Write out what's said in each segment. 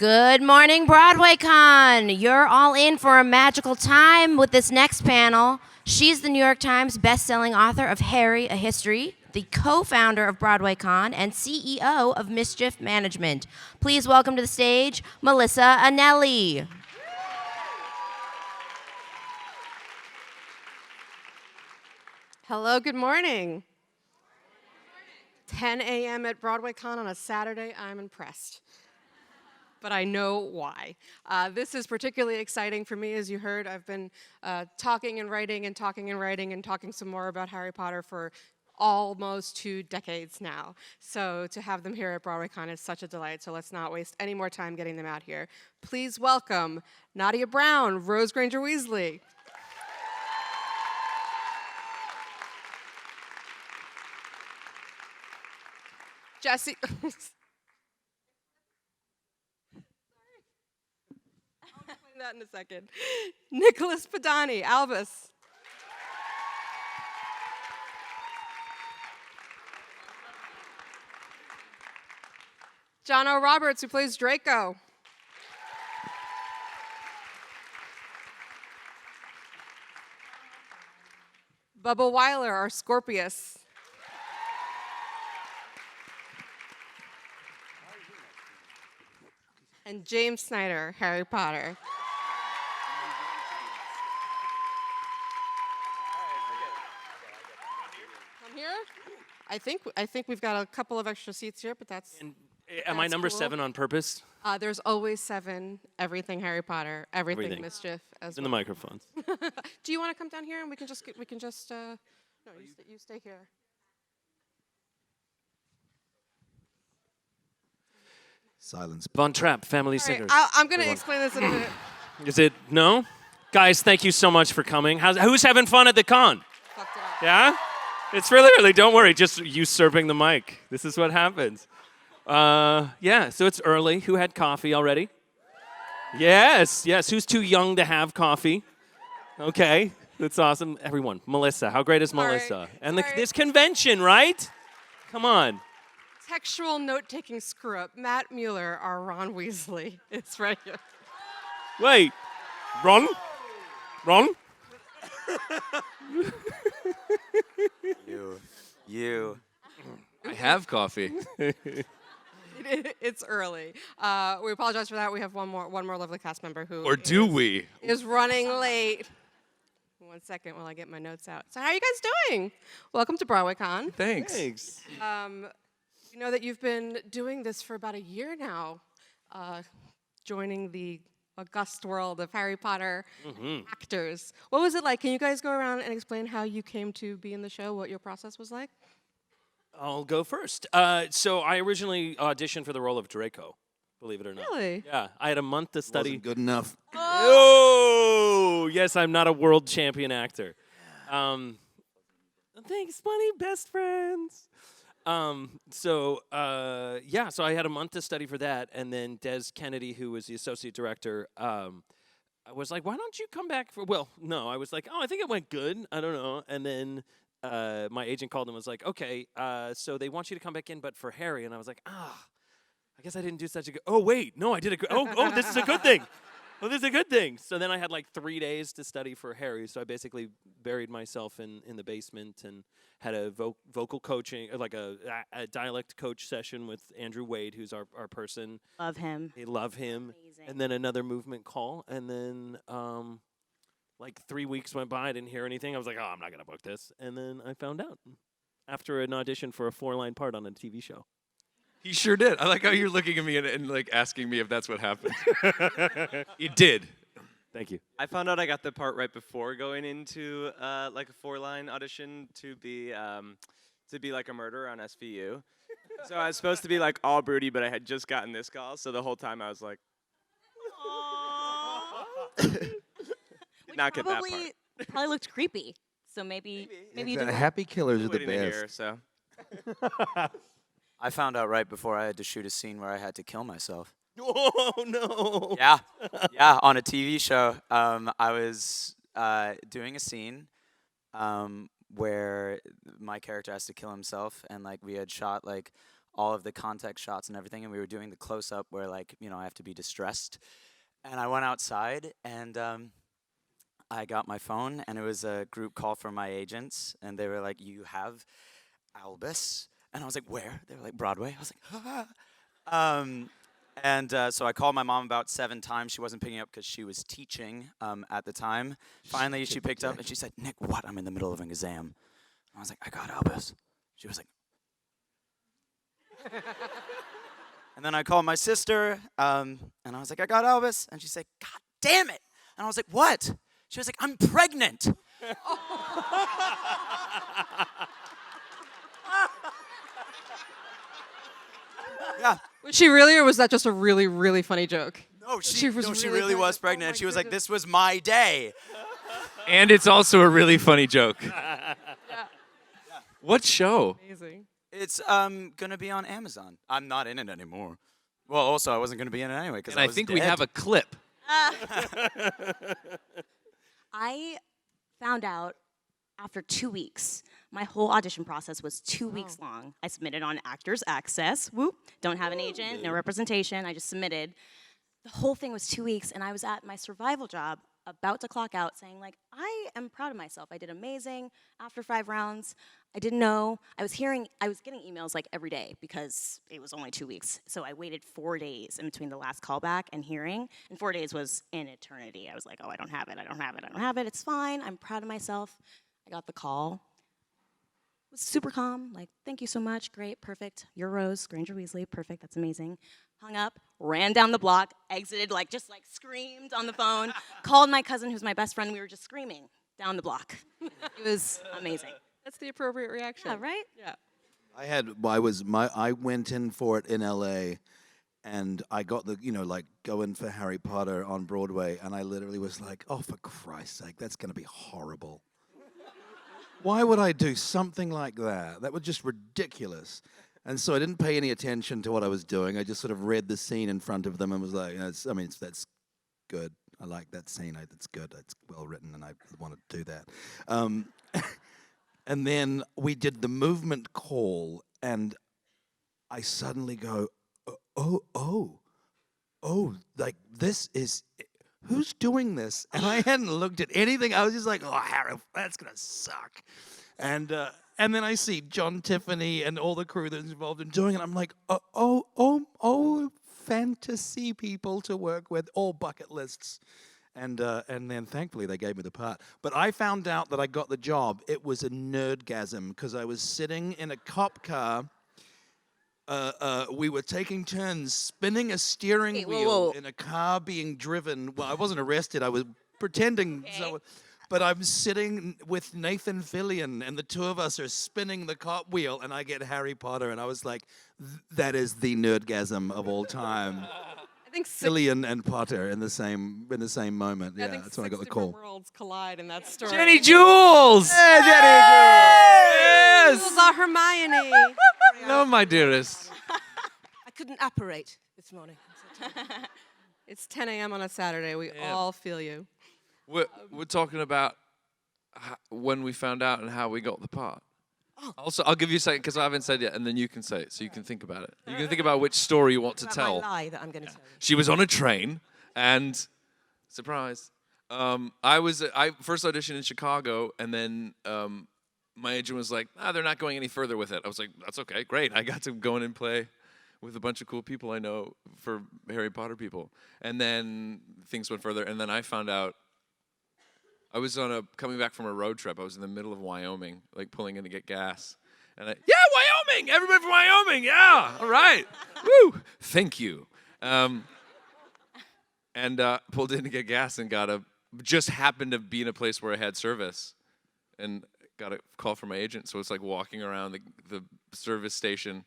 Good morning, Broadway Con. You're all in for a magical time with this next panel. She's the New York Times best-selling author of Harry, A History, the co-founder of Broadway Con, and CEO of Mischief Management. Please welcome to the stage, Melissa Anelli. Hello, good morning. 10 a.m. at Broadway Con on a Saturday, I'm impressed. But I know why. This is particularly exciting for me. As you heard, I've been talking and writing and talking and writing and talking some more about Harry Potter for almost 2 decades now. So to have them here at Broadway Con is such a delight. So let's not waste any more time getting them out here. Please welcome Nadia Brown, Rose Granger Weasley. Jesse. I'll explain that in a second. Nicholas Padani, Albus. John O. Roberts, who plays Draco. Bubba Weiler, our Scorpius. And James Snyder, Harry Potter. Come here. I think we've got a couple of extra seats here, but that's. And am I number cool. 7 on purpose? There's always 7. Everything Harry Potter, everything Mischief as In well. the microphones. Do you want to come down here and we can just no, you stay here. Silence. Von Trapp, Family All right, Singers. I'm going to explain this in a minute. Is it no? Guys, thank you so much for coming. Who's having fun at the con? Fucked it up. Yeah? It's really early. Don't worry. Just usurping the mic. This is what happens. Yeah, so it's early. Who had coffee already? Yes. Who's too young to have coffee? Okay, that's awesome. Everyone, Melissa. How great is Sorry. Melissa? And Sorry. this convention, right? Come on. Textual note-taking screw-up. Matt Mueller, our Ron Weasley. It's right here. Wait. Ron? You. I have coffee. It's early. We apologize for that. We have one more lovely cast member who Or do we? is running late. 1 second while I get my notes out. So how are you guys doing? Welcome to Broadway Con. Thanks. You know that you've been doing this for about a year now, joining the august world of Harry Potter actors. What was it like? Can you guys go around and explain how you came to be in the show, what your process was like? I'll go first. So I originally auditioned for the role of Draco, believe it or not. Really? Yeah, I had a month to study. Wasn't good enough. Oh, yes, I'm not a world champion actor. Thanks, buddy, best friends. So I had a month to study for that, and then Des Kennedy, who was the associate director, I was like, why don't you come back for, well, no, I was like, oh, I think it went good, I don't know, and then my agent called and was like, okay, so they want you to come back in, but for Harry, and I was like, I guess I didn't do such a good, oh, wait, no, I did a good, this is a good thing. Oh, this is a good thing. So then I had like 3 days to study for Harry. So I basically buried myself in the basement and had a vocal coaching, like a dialect coach session with Andrew Wade, who's our person. Love him. I love him. Amazing. And then another movement call. And then like 3 weeks went by. I didn't hear anything. I was like, oh, I'm not going to book this. And then I found out after an audition for a 4-line part on a TV show. He sure did. I like how you're looking at me and like asking me if that's what happened. You did. Thank you. I found out I got the part right before going into like a 4-line audition to be like a murderer on SVU. So I was supposed to be like all broody, but I had just gotten this call, so the whole time I was like, did not get that part. Probably looked creepy. So maybe you didn't. Happy killers are the Waiting to hear, best. so. I found out right before I had to shoot a scene where I had to kill myself. Oh, no. Yeah, on a TV show. I was doing a scene where my character has to kill himself, and like we had shot like all of the context shots and everything, and we were doing the close-up where, like, you know, I have to be distressed. And I went outside, and I got my phone, and it was a group call from my agents, and they were like, "You have Albus?" And I was like, "Where?" They were like, "Broadway." I was like, "Ah." So I called my mom about 7 times. She wasn't picking up because she was teaching at the time. Finally, she picked up, and she said, "Nick, what? I'm in the middle of an exam." I was like, "I got Albus." She was like, and then I called my sister, and I was like, "I got Elvis." And she said, "God damn it." And I was like, "What?" She was like, "I'm pregnant." Yeah. Was she really, or was that just a really, really funny joke? No, She she was really really was pregnant. pregnant. Oh And my she was like, goodness. "This was my day." And it's also a really funny joke. What show? Amazing. It's gonna be on Amazon. I'm not in it anymore. Well, also I wasn't gonna be in it anyway because And I was think we dead. have a clip. I found out after 2 weeks. My whole audition process was 2 weeks long. I submitted on Actors Access. Whoop. Don't have an agent, no representation. I just submitted. The whole thing was 2 weeks, and I was at my survival job, about to clock out, saying, like, I am proud of myself. I did amazing after 5 rounds. I didn't know. I was getting emails like every day because it was only 2 weeks. So I waited 4 days in between the last callback and hearing, and 4 days was an eternity. I was like, oh, I don't have it. It's fine. I'm proud of myself. I got the call. Was super calm, like, "Thank you so much, great, perfect, you're Rose, Granger Weasley, perfect, that's amazing." Hung up, ran down the block, exited, like, just like screamed on the phone, called my cousin who's my best friend, we were just screaming down the block. It was amazing. That's the appropriate reaction. Yeah, right? Yeah. I went in for it in LA, and I got the, like, going for Harry Potter on Broadway, and I literally was like, oh, for Christ's sake, that's going to be horrible. Why would I do something like that? That was just ridiculous. And so I didn't pay any attention to what I was doing. I just sort of read the scene in front of them and was like, that's good. I like that scene. That's good. It's well written, and I want to do that. And then we did the movement call, and I suddenly go, oh, like, this is... Who's doing this? And I hadn't looked at anything. I was just like, oh, Harry, that's going to suck. And then I see John Tiffany and all the crew that's involved in doing it. I'm like, oh, fantasy people to work with, all bucket lists. And then thankfully they gave me the part. But I found out that I got the job. It was a nerdgasm because I was sitting in a cop car. We were taking turns spinning a steering wheel in a car being driven. Well, I wasn't arrested. I was pretending. Okay. But I'm sitting with Nathan Fillion, and the two of us are spinning the cop wheel, and I get Harry Potter, and I was like, that is the nerdgasm of all time. I think Fillion and Potter in the same moment. Yeah, think that's when I got the 6 call. different worlds collide in that story. Jenny Jules! Hey, Jenny Jules! Jules are Hermione. Hello, my dearest. I couldn't apparate this morning. It's 10 a.m. on a Saturday. We all feel you. We're talking about when we found out and how we got the part. Also, I'll give you a second because I haven't said yet, and then you can say it, so you can think about it. You can think about which story you want to tell. My lie that I'm going to tell you. She was on a train, and surprise, I first auditioned in Chicago, and then my agent was like, they're not going any further with it. I was like, that's okay, great. I got to go in and play with a bunch of cool people I know for Harry Potter people. And then things went further, and then I found out I was coming back from a road trip. I was in the middle of Wyoming, like pulling in to get gas. And Wyoming! Everybody from Wyoming, yeah! All right. Woo! Thank you. And pulled in to get gas and just happened to be in a place where I had service. And got a call from my agent, so it's like walking around the service station,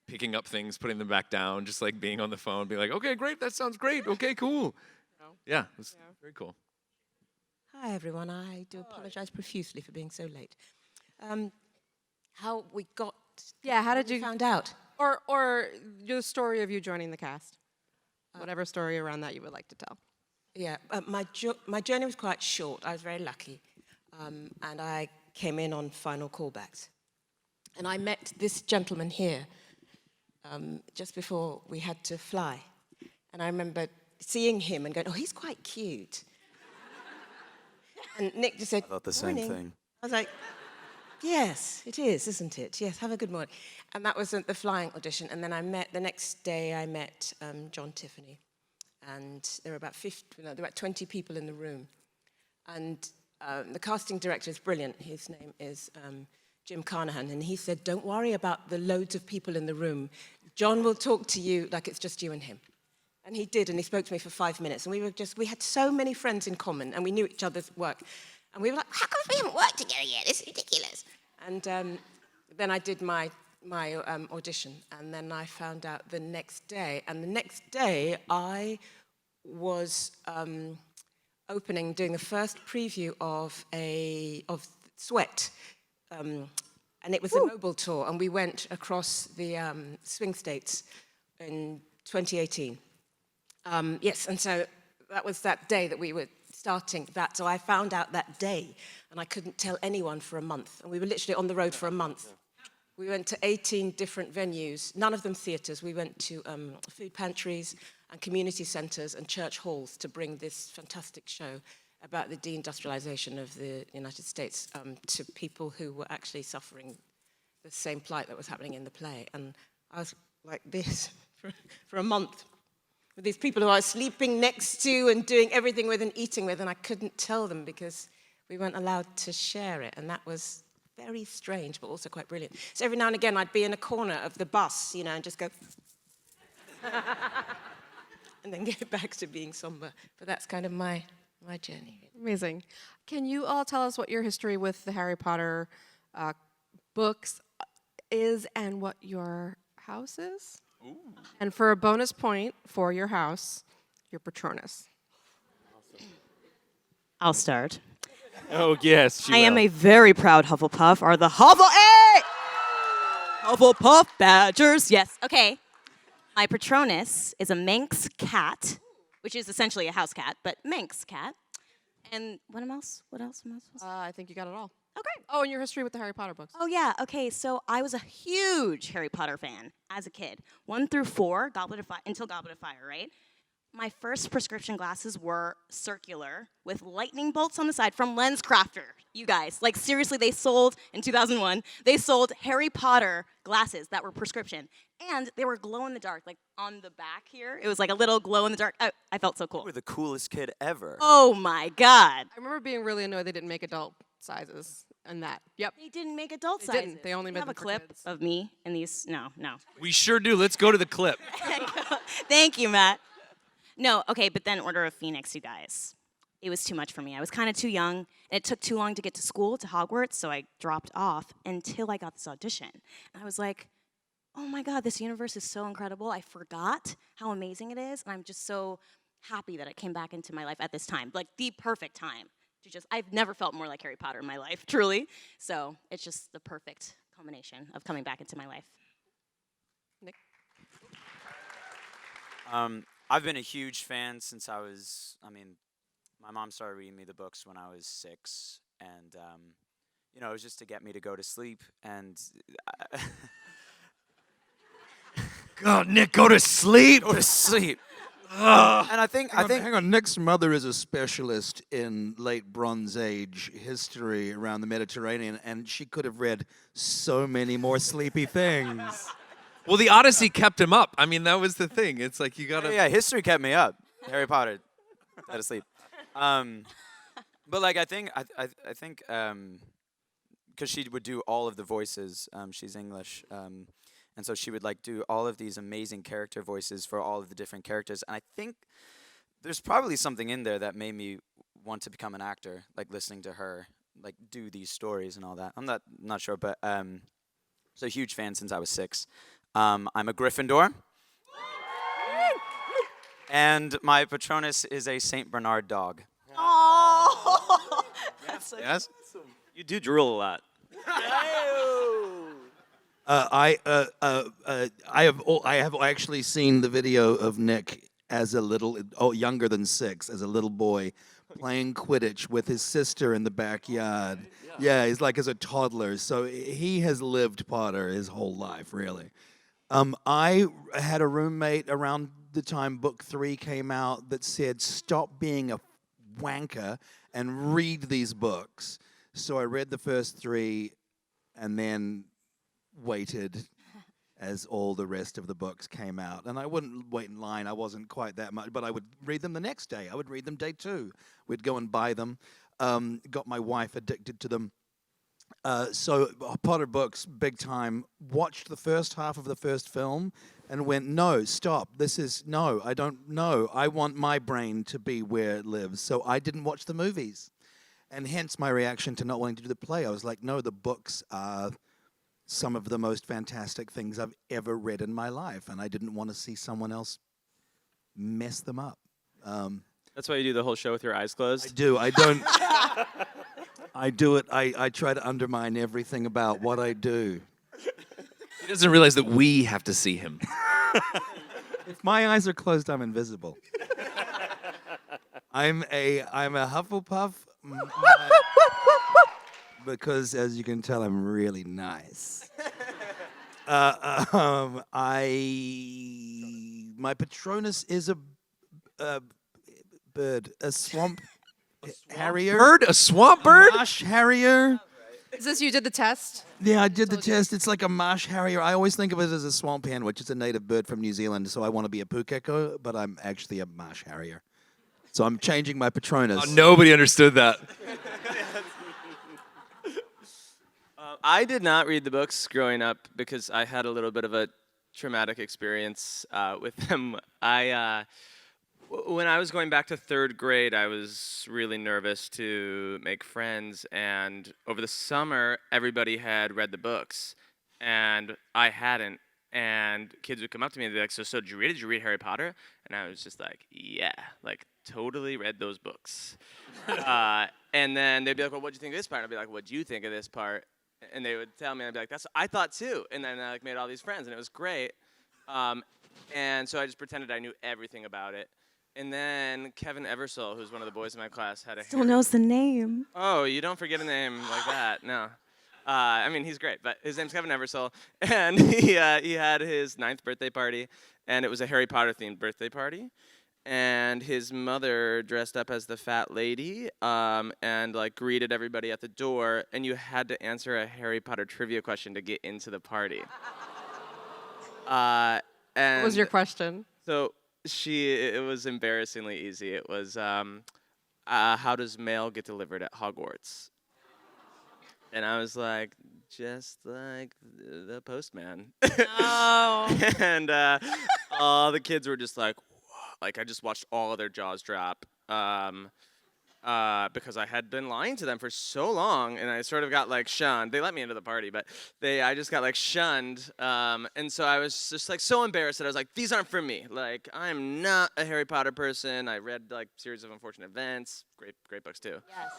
picking up things, putting them back down, just like being on the phone, being like, okay, great, that sounds great, okay, cool. Yeah, it was very cool. Hi, everyone. I do apologize profusely for being so late. How we got... Yeah, how did you found out? Or the story of you joining the cast. Whatever story around that you would like to tell. Yeah, my journey was quite short. I was very lucky. And I came in on final callbacks. And I met this gentleman here, just before we had to fly. And I remember seeing him and going, oh, he's quite cute. And Nick just said, I thought the same "Morning." thing. I was like, yes, it is, isn't it? Yes, have a good morning. And that was the flying audition. And then the next day I met John Tiffany. And there were about 20 people in the room. And the casting director is brilliant. His name is Jim Carnahan. And he said, don't worry about the loads of people in the room. John will talk to you like it's just you and him. And he did, and he spoke to me for 5 minutes. And we had so many friends in common, and we knew each other's work. And we were like, how come we haven't worked together yet? This is ridiculous. And then I did my audition, and then I found out the next day. And the next day, I was doing the first preview of Sweat. And it was a Noble tour, and we went across the swing states in 2018. Yes, and so that was that day that we were starting that. So I found out that day, and I couldn't tell anyone for a month. And we were literally on the road for a month. We went to 18 different venues, none of them theatres. We went to food pantries and community centres and church halls to bring this fantastic show about the deindustrialization of the United States to people who were actually suffering the same plight that was happening in the play. And I was like this for a month, with these people who I was sleeping next to and doing everything with and eating with, and I couldn't tell them because we weren't allowed to share it, and that was very strange, but also quite brilliant. So every now and again, I'd be in a corner of the bus, and just go, and then get back to being somber. But that's kind of my journey. Amazing. Can you all tell us what your history with the Harry Potter books is and what your house is? Ooh. And for a bonus point for your house, your Patronus. I'll start. Oh, yes, I am a very proud Hufflepuff, or the Hufflepuff Badgers. Yes, okay. My Patronus is a Manx cat, which is essentially a house cat, but Manx cat. And what else? What else am I supposed to I think you got it all. Oh, great. Oh, and your history with the Harry Potter books. Oh, yeah. Okay, so I was a huge Harry Potter fan as a kid. 1 through 4, until Goblet of Fire, right? My first prescription glasses were circular with lightning bolts on the side from LensCrafter. You guys, like seriously, they sold, in 2001, they sold Harry Potter glasses that were prescription. And they were glow in the dark, like on the back here. It was like a little glow in the dark. I felt so cool. You were the coolest kid ever. Oh my God. I remember being really annoyed they didn't make adult sizes and that. Yep. They didn't make adult They sizes. didn't. They only We made have them a for clip kids. of me in these. No. We sure do. Let's go to the clip. Thank you, Matt. No, okay, but then Order of Phoenix, you guys. It was too much for me. I was kind of too young, and it took too long to get to school, to Hogwarts, so I dropped off until I got this audition. And I was like, oh my God, this universe is so incredible. I forgot how amazing it is, and I'm just so happy that it came back into my life at this time, like the perfect time. I've never felt more like Harry Potter in my life, truly. So it's just the perfect combination of coming back into my life. Nick? I've been a huge fan since my mom started reading me the books when I was 6, and it was just to get me to go to sleep, and God, Nick, go to sleep. go to sleep. Ugh. And I think Hang on. Nick's mother is a specialist in late Bronze Age history around the Mediterranean, and she could have read so many more sleepy things. Well, the Odyssey kept him up. I mean, that was the thing. It's like you gotta. yeah, history kept me up. Harry Potter, had to sleep. But like I think because she would do all of the voices. She's English, and so she would like do all of these amazing character voices for all of the different characters. And I think there's probably something in there that made me want to become an actor, like listening to her like do these stories and all that. I'm not sure, but so huge fan since I was 6. I'm a Gryffindor. And my Patronus is a Saint Bernard dog. Oh, that's so Yes. You do drool a lot. I have actually seen the video of Nick as a younger than 6, as a little boy, playing Quidditch with his sister in the backyard. Yeah, he's like as a toddler. So he has lived Potter his whole life, really. I had a roommate around the time book 3 came out that said, stop being a wanker and read these books. So I read the first 3 and then waited as all the rest of the books came out. And I wouldn't wait in line. I wasn't quite that much, but I would read them the next day. I would read them day 2. We'd go and buy them. Got my wife addicted to them. So Potter books, big time. Watched the first half of the first film and went, no, stop. I don't know. I want my brain to be where it lives. So I didn't watch the movies. And hence my reaction to not wanting to do the play. I was like, no, the books are some of the most fantastic things I've ever read in my life. And I didn't want to see someone else mess them up. That's why you do the whole show with your eyes closed? I do. I don't. I do it. I try to undermine everything about what I do. He doesn't realize that we have to see him. If my eyes are closed, I'm invisible. I'm a Hufflepuff because, as you can tell, I'm really nice. My Patronus is a bird, a swamp harrier. Bird? A swamp bird? Marsh harrier. Is this you did the test? Yeah, I did the test. It's like a marsh harrier. I always think of it as a swamp hen, which is a native bird from New Zealand. So I want to be a pukeko, but I'm actually a marsh harrier. So I'm changing my Patronus. Oh, nobody understood that. I did not read the books growing up because I had a little bit of a traumatic experience with them. When I was going back to 3rd grade, I was really nervous to make friends, and over the summer, everybody had read the books, and I hadn't. And kids would come up to me and be like, so did you read Harry Potter? And I was just like, yeah, like totally read those books. And then they'd be like, well, what'd you think of this part? And I'd be like, what'd you think of this part? And they would tell me, and I'd be like, that's what I thought too. And then I like made all these friends, and it was great. And so I just pretended I knew everything about it. And then Kevin Eversole, who's one of the boys in my class, had a Still knows the name. Oh, you don't forget a name like that, no. I mean, he's great, but his name's Kevin Eversole, and he had his 9th birthday party, and it was a Harry Potter-themed birthday party, and his mother dressed up as the fat lady, and like greeted everybody at the door, and you had to answer a Harry Potter trivia question to get into the party. And What was your question? So it was embarrassingly easy. It was, how does mail get delivered at Hogwarts? And I was like, just like the postman. Oh. And all the kids were just like, like I just watched all of their jaws drop. Because I had been lying to them for so long, and I sort of got like shunned. They let me into the party, but I just got like shunned, and so I was just like so embarrassed that I was like, these aren't for me. Like I'm not a Harry Potter person. I read like Series of Unfortunate Events, great books too. Yes.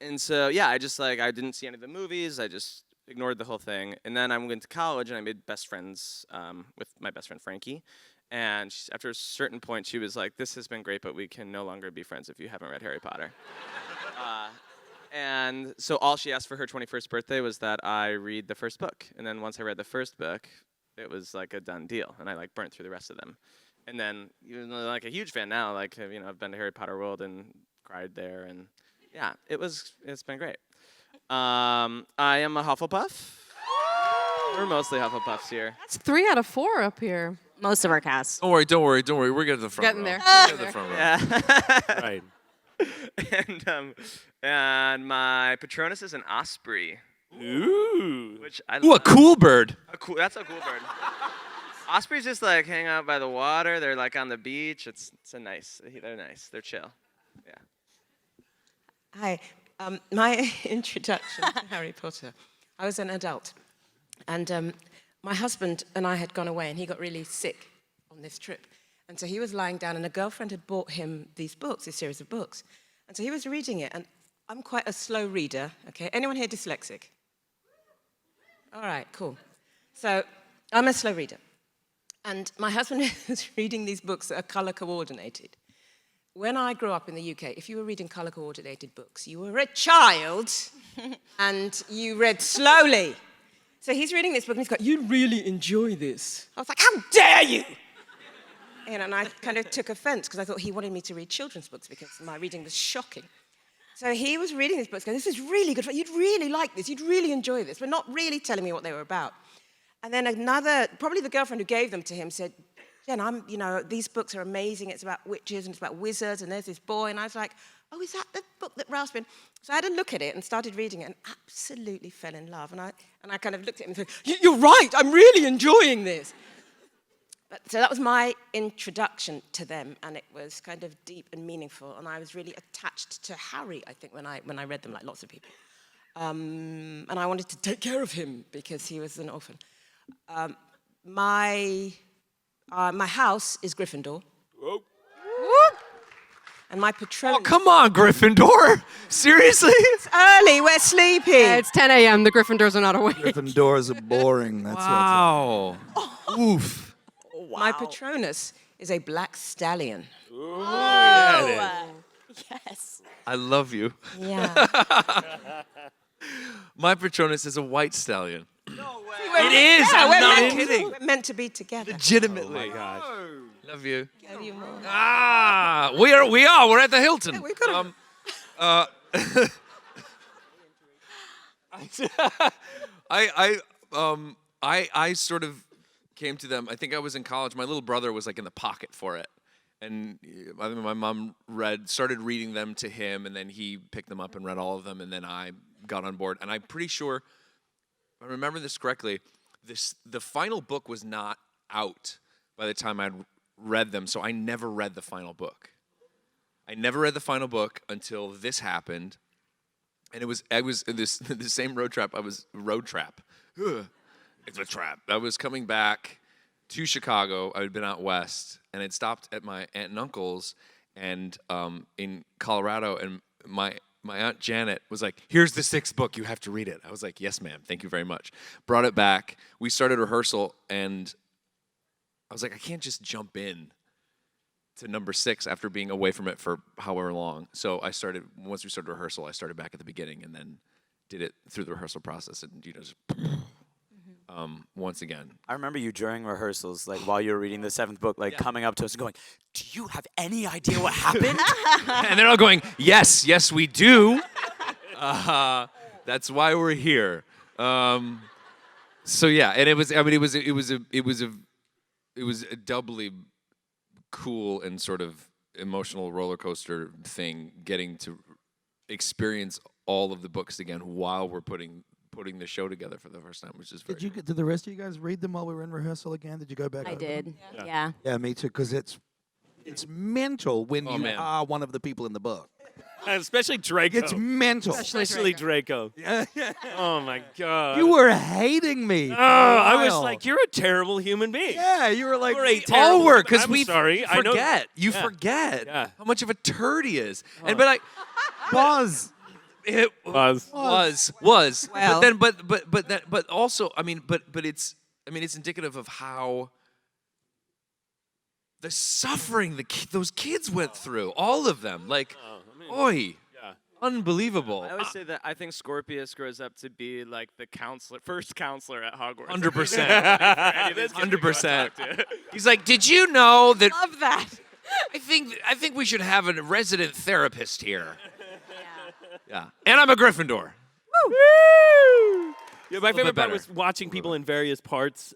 And so yeah, I didn't see any of the movies. I just ignored the whole thing, and then I went to college and I made best friends with my best friend Frankie. And after a certain point, she was like, this has been great, but we can no longer be friends if you haven't read Harry Potter. And so all she asked for her 21st birthday was that I read the first book. And then once I read the first book, it was like a done deal. And I like burnt through the rest of them. And then, even though like a huge fan now, like, you know, I've been to Harry Potter World and cried there. And yeah, it's been great. I am a Hufflepuff. We're mostly Hufflepuffs here. That's 3 out of 4 up here. Most of our cast. Don't worry. We're getting to the front Getting row. there. We're getting to the front row. Yeah. Right. And my Patronus is an osprey. Ooh. Which I Ooh, a love. cool bird. That's a cool bird. Ospreys just like hang out by the water. They're like on the beach. They're nice. They're chill. Yeah. Hi. My introduction to Harry Potter. I was an adult, and my husband and I had gone away, and he got really sick on this trip. And so he was lying down, and a girlfriend had bought him these books, this series of books. And so he was reading it, and I'm quite a slow reader, okay? Anyone here dyslexic? All right, cool. So I'm a slow reader. And my husband was reading these books that are color coordinated. When I grew up in the UK, if you were reading color coordinated books, you were a child and you read slowly. So he's reading this book and he's got, "You'd really enjoy this." I was like, "How dare you!" And I kind of took offense because I thought he wanted me to read children's books because my reading was shocking. So he was reading these books going, "This is really good. You'd really like this. You'd really enjoy this," but not really telling me what they were about. And then probably the girlfriend who gave them to him said, "Jen, these books are amazing. It's about witches and it's about wizards and there's this boy." And I was like, "Oh, is that the book that Ralph's been?" So I had a look at it and started reading it and absolutely fell in love. And I kind of looked at him and said, "You're right. I'm really enjoying this." So that was my introduction to them, and it was kind of deep and meaningful. And I was really attached to Harry, I think, when I read them, like lots of people. And I wanted to take care of him because he was an orphan. My house is Gryffindor. Whoa. And my Patronus. Oh, come on, Gryffindor. Seriously? It's early, we're sleepy. It's 10 a.m. The Gryffindors are not awake. Gryffindors are boring. That's Wow. Oof. My Patronus is a black stallion. Yes. I love you. Yeah. My Patronus is a white stallion. It is, I'm not kidding. We're meant to be together. Legitimately. Oh my gosh. Love you. Love you more. We are. We're at the Hilton. Yeah, we've got I sort of came to them. I think I was in college. My little brother was like in the pocket for it, and I think my mom started reading them to him, and then he picked them up and read all of them, and then I got on board. And I'm pretty sure, if I remember this correctly, the final book was not out by the time I'd read them, so I never read the final book. I never read the final book until this happened, and I was in the same road trap. Ugh. It's a trap. I was coming back to Chicago. I had been out west, and I'd stopped at my aunt and uncle's, and in Colorado, and my aunt Janet was like, "Here's the 6th book. You have to read it." I was like, "Yes, ma'am. Thank you very much." Brought it back. We started rehearsal, and I was like, I can't just jump in to number 6 after being away from it for however long. So once we started rehearsal, I started back at the beginning and then did it through the rehearsal process and, just once again. I remember you during rehearsals, like while you were reading the 7th book, like coming up to us and going, "Do you have any idea what happened?" And they're all going, yes, we do. That's why we're here. So yeah, and it was a doubly cool and sort of emotional roller coaster thing, getting to experience all of the books again while we're putting the show together for the first time, which is very Did the rest of you guys read them while we were in rehearsal again? Did you go back? I over did. them? Yeah. Yeah, me too. Because it's mental when you man. are one of the people in the book. Especially Draco. It's mental. Especially Draco. Oh my God. You were hating me. Oh, I was like, you're a terrible human being. Yeah, you were like, You're a terrible were, human- because I'm we sorry. I know. forget. You Yeah. forget Yeah. how much of a turd he is. And but it was. Well. But also, it's indicative of how the suffering those kids went through, all of them. Like, Yeah. unbelievable. I always say that I think Scorpius grows up to be like the first counselor at Hogwarts. 100%. Any of these kids to go 100%. talk to. He's like, did you know that? Love that. I think we should have a resident therapist here. Yeah. And I'm a Gryffindor. Yeah, my bit favorite part better. was watching people in various points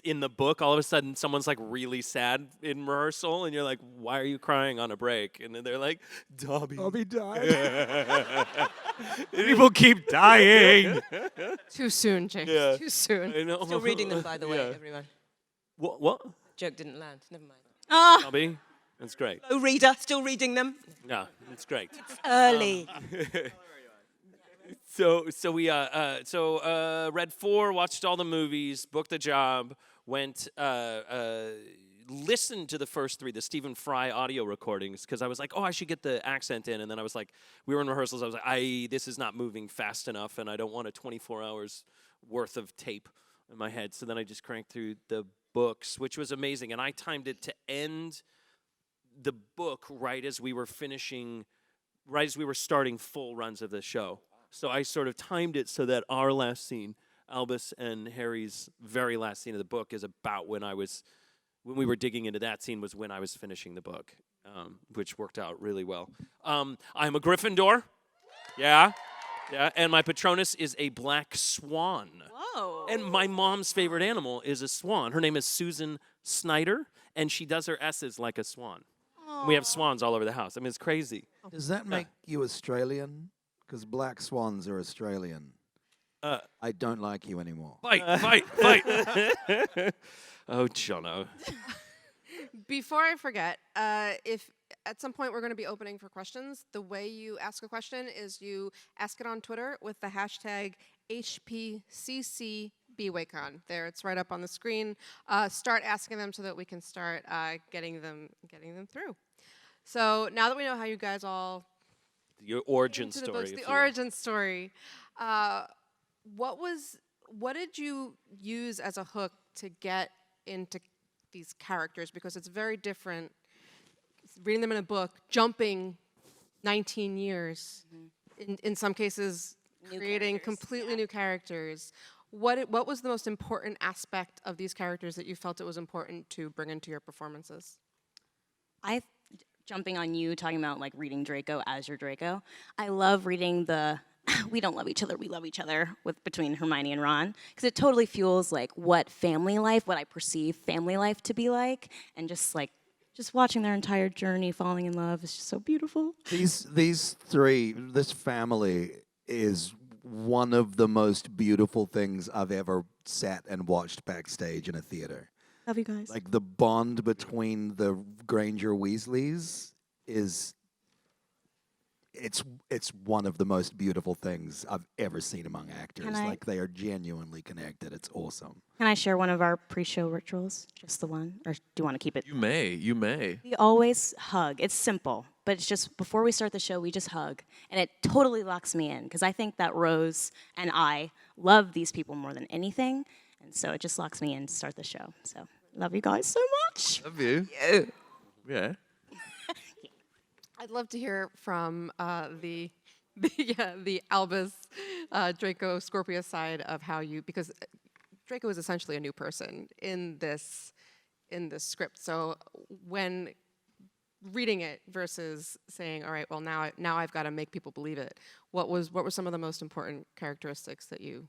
in the book. All of a sudden, someone's like really sad in rehearsal, and you're like, "Why are you crying on a break?" And then they're like, "Dobby." Dobby died. People keep dying. Too soon, James. Yeah. Too soon. I know. Still reading them, by the way, Yeah. everyone. What? Joke didn't land. Never mind. Dobby? That's great. Oh, reader, still reading them. Yeah, it's great. Early. So we read 4, watched all the movies, booked the job, went listened to the first 3, the Stephen Fry audio recordings, because I was like, oh, I should get the accent in, and then I was like, we were in rehearsals, I was like, this is not moving fast enough, and I don't want a 24 hours worth of tape in my head. So then I just cranked through the books, which was amazing, and I timed it to end the book right as we were starting full runs of the show. So I sort of timed it so that our last scene Albus and Harry's very last scene of the book is about when we were digging into that scene was when I was finishing the book, which worked out really well. I'm a Gryffindor. Yeah. Yeah, and my Patronus is a black swan. Whoa. And my mom's favorite animal is a swan. Her name is Susan Snyder, and she does her S's like a swan. We have swans all over the house. I mean, it's crazy. Does that make you Australian? Because black swans are Australian. I don't like you anymore. Fight. Oh, Jono. Before I forget, if at some point we're going to be opening for questions, the way you ask a question is you ask it on Twitter with the hashtag HPCCBWayCon. There, it's right up on the screen. Start asking them so that we can start getting them through. So now that we know how you guys all Your origin into the story. books, if the you will. origin story, what did you use as a hook to get into these characters? Because it's very different reading them in a book, jumping 19 years, in some cases New creating characters, completely new characters. What was the most important aspect of these characters that you felt it was important to bring into your performances? Jumping on you, talking about like reading Draco as your Draco. I love reading the we don't love each other, we love each other between Hermione and Ron, because it totally fuels like what I perceive family life to be like, and just watching their entire journey falling in love is just so beautiful. These three, this family is one of the most beautiful things I've ever sat and watched backstage in a theater. Love you guys. Like the bond between the Granger Weasleys is it's one of the most beautiful things I've ever seen among actors. Like they are genuinely connected. It's awesome. Can I share one of our pre-show rituals? Just the one? Or do you want to keep it? You may. We always hug. It's simple, but it's just before we start the show, we just hug. And it totally locks me in, because I think that Rose and I love these people more than anything. And so it just locks me in to start the show. So love you guys so much. Love you. Yeah. I'd love to hear from the Albus Draco Scorpius side of how you, because Draco is essentially a new person in this script. So when reading it versus saying, all right, well now I've got to make people believe it. What were some of the most important characteristics that you?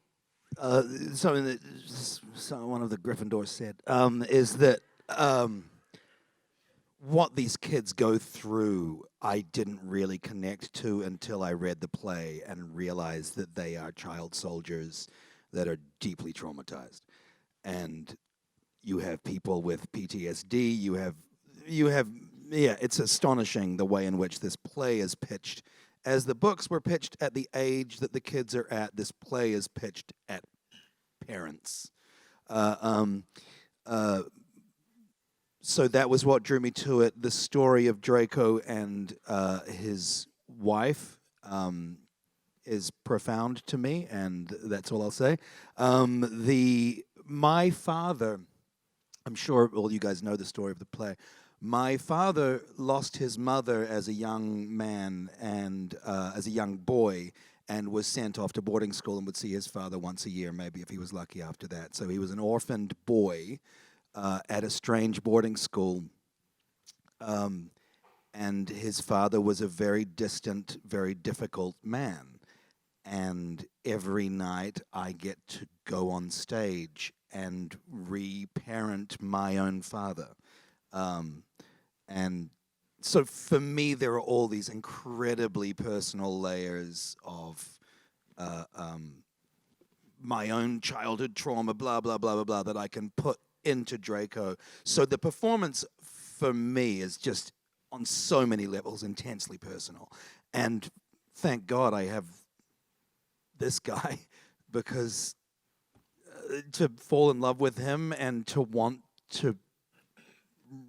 Something that one of the Gryffindors said is that what these kids go through, I didn't really connect to until I read the play and realized that they are child soldiers that are deeply traumatized. And you have people with PTSD, you have, it's astonishing the way in which this play is pitched. As the books were pitched at the age that the kids are at, this play is pitched at parents. So that was what drew me to it. The story of Draco and his wife is profound to me, and that's all I'll say. My father, I'm sure all you guys know the story of the play. My father lost his mother as a young man and as a young boy, and was sent off to boarding school and would see his father once a year, maybe if he was lucky after that. So he was an orphaned boy at a strange boarding school, and his father was a very distant, very difficult man. And every night I get to go on stage and re-parent my own father. And so for me, there are all these incredibly personal layers of my own childhood trauma, blah, blah, blah, blah, blah, that I can put into Draco. So the performance for me is just on so many levels intensely personal. And thank God I have this guy, because to fall in love with him and to want to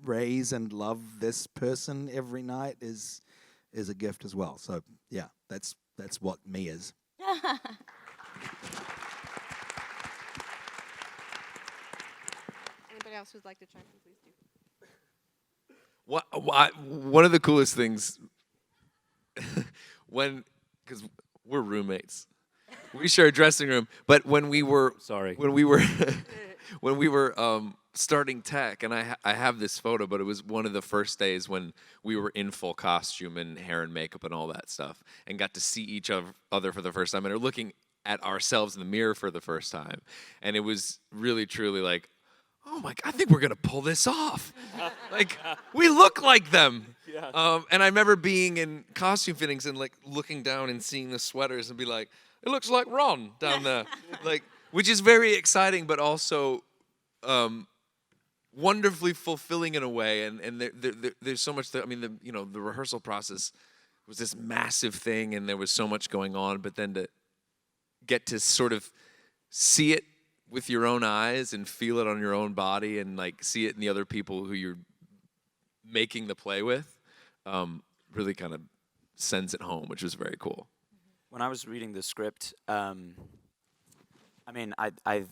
raise and love this person every night is a gift as well. So yeah, that's what me is. Anybody else who'd like to chime in, please do. One of the coolest things because we're roommates. we share a dressing room. But when we were Sorry. when we were when we were starting tech, and I have this photo, but it was one of the first days when we were in full costume and hair and makeup and all that stuff, and got to see each other for the first time, and are looking at ourselves in the mirror for the first time, and it was really truly like, oh my God, I think we're gonna pull this off. Like, we look like them. And I remember being in costume fittings and like looking down and seeing the sweaters and be like, it looks like Ron down there. Like, which is very exciting, but also wonderfully fulfilling in a way. And there's so much that, I mean, the rehearsal process was this massive thing, and there was so much going on, but then to get to sort of see it with your own eyes and feel it on your own body and like see it in the other people who you're making the play with, really kind of sends it home, which was very cool. When I was reading the script, I mean, I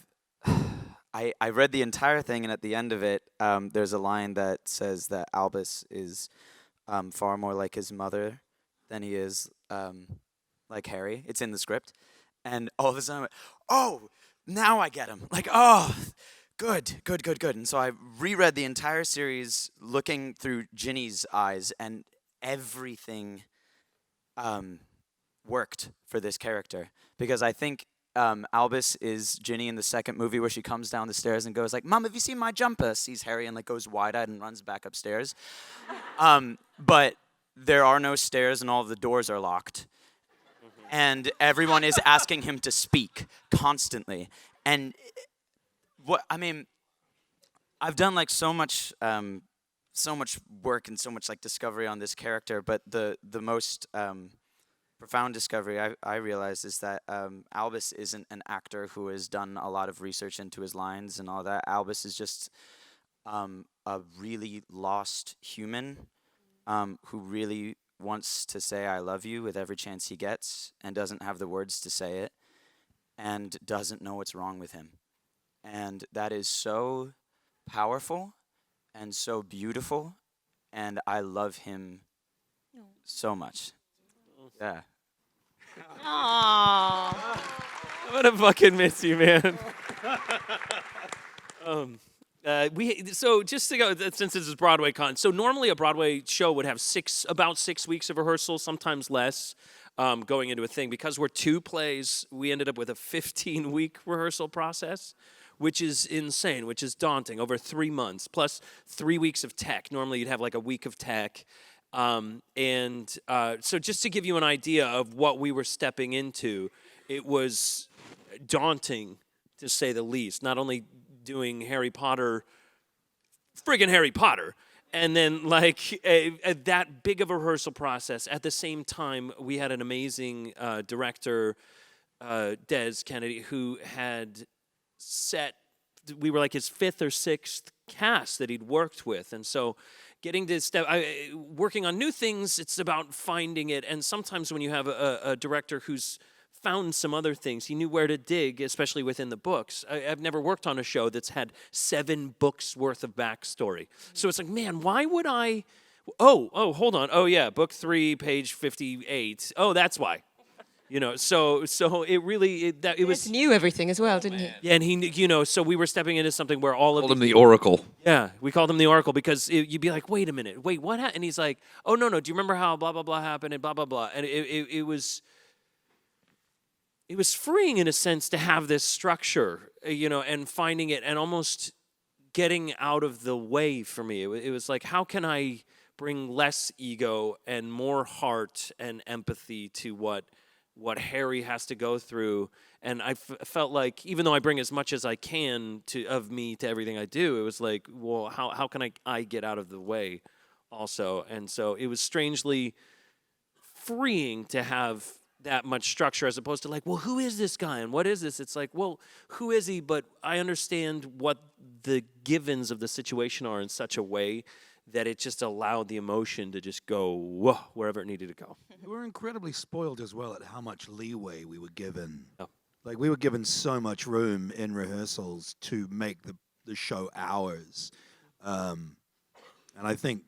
read the entire thing, and at the end of it, there's a line that says that Albus is far more like his mother than he is like Harry. It's in the script, and all of a sudden, I went, oh, now I get him. Like, oh, good. And so I reread the entire series, looking through Ginny's eyes, and everything worked for this character, because I think Albus is Ginny in the second movie, where she comes down the stairs and goes like, "Mom, have you seen my jumper?" Sees Harry and like goes wide-eyed and runs back upstairs. But there are no stairs, and all of the doors are locked, and everyone is asking him to speak constantly. And what I mean, I've done like so much work and so much like discovery on this character, but the most profound discovery I realized is that Albus isn't an actor who has done a lot of research into his lines and all that. Albus is just a really lost human who really wants to say "I love you" with every chance he gets, and doesn't have the words to say it, and doesn't know what's wrong with him. And that is so powerful and so beautiful, and I love him so much. Yeah. Aww. I'm gonna fucking miss you, man. So just to go, since this is Broadway Con, so normally a Broadway show would have about 6 weeks of rehearsal, sometimes less, going into a thing. Because we're 2 plays, we ended up with a 15-week rehearsal process, which is insane, which is daunting, over 3 months, plus 3 weeks of tech. Normally you'd have like a week of tech. So just to give you an idea of what we were stepping into, it was daunting, to say the least. Not only doing friggin' Harry Potter, and then like that big of a rehearsal process. At the same time, we had an amazing director, Des Kennedy, who had we were like his 5th or 6th cast that he'd worked with, and so getting to working on new things, it's about finding it. And sometimes when you have a director who's found some other things, he knew where to dig, especially within the books. I've never worked on a show that's had 7 books worth of backstory. So it's like, man, why would I? Oh, hold on. Oh yeah, book 3, page 58. Oh, that's why. So it really it was knew everything as well, didn't he? Yeah, and he so we were stepping into something where all of Called him the Oracle. Yeah, we called him the Oracle, because you'd be like, wait a minute, wait, what happened? And he's like, oh no, do you remember how blah blah blah happened and blah blah blah? And it was freeing in a sense to have this structure, and finding it and almost getting out of the way for me. It was like, how can I bring less ego and more heart and empathy to what Harry has to go through? And I felt like, even though I bring as much as I can of me to everything I do, it was like, well, how can I get out of the way also? And so it was strangely freeing to have that much structure, as opposed to like, well, who is this guy and what is this? It's like, well, who is he? But I understand what the givens of the situation are in such a way that it just allowed the emotion to just go wherever it needed to go. We were incredibly spoiled as well at how much leeway we were given. Oh. Like, we were given so much room in rehearsals to make the show ours. And I think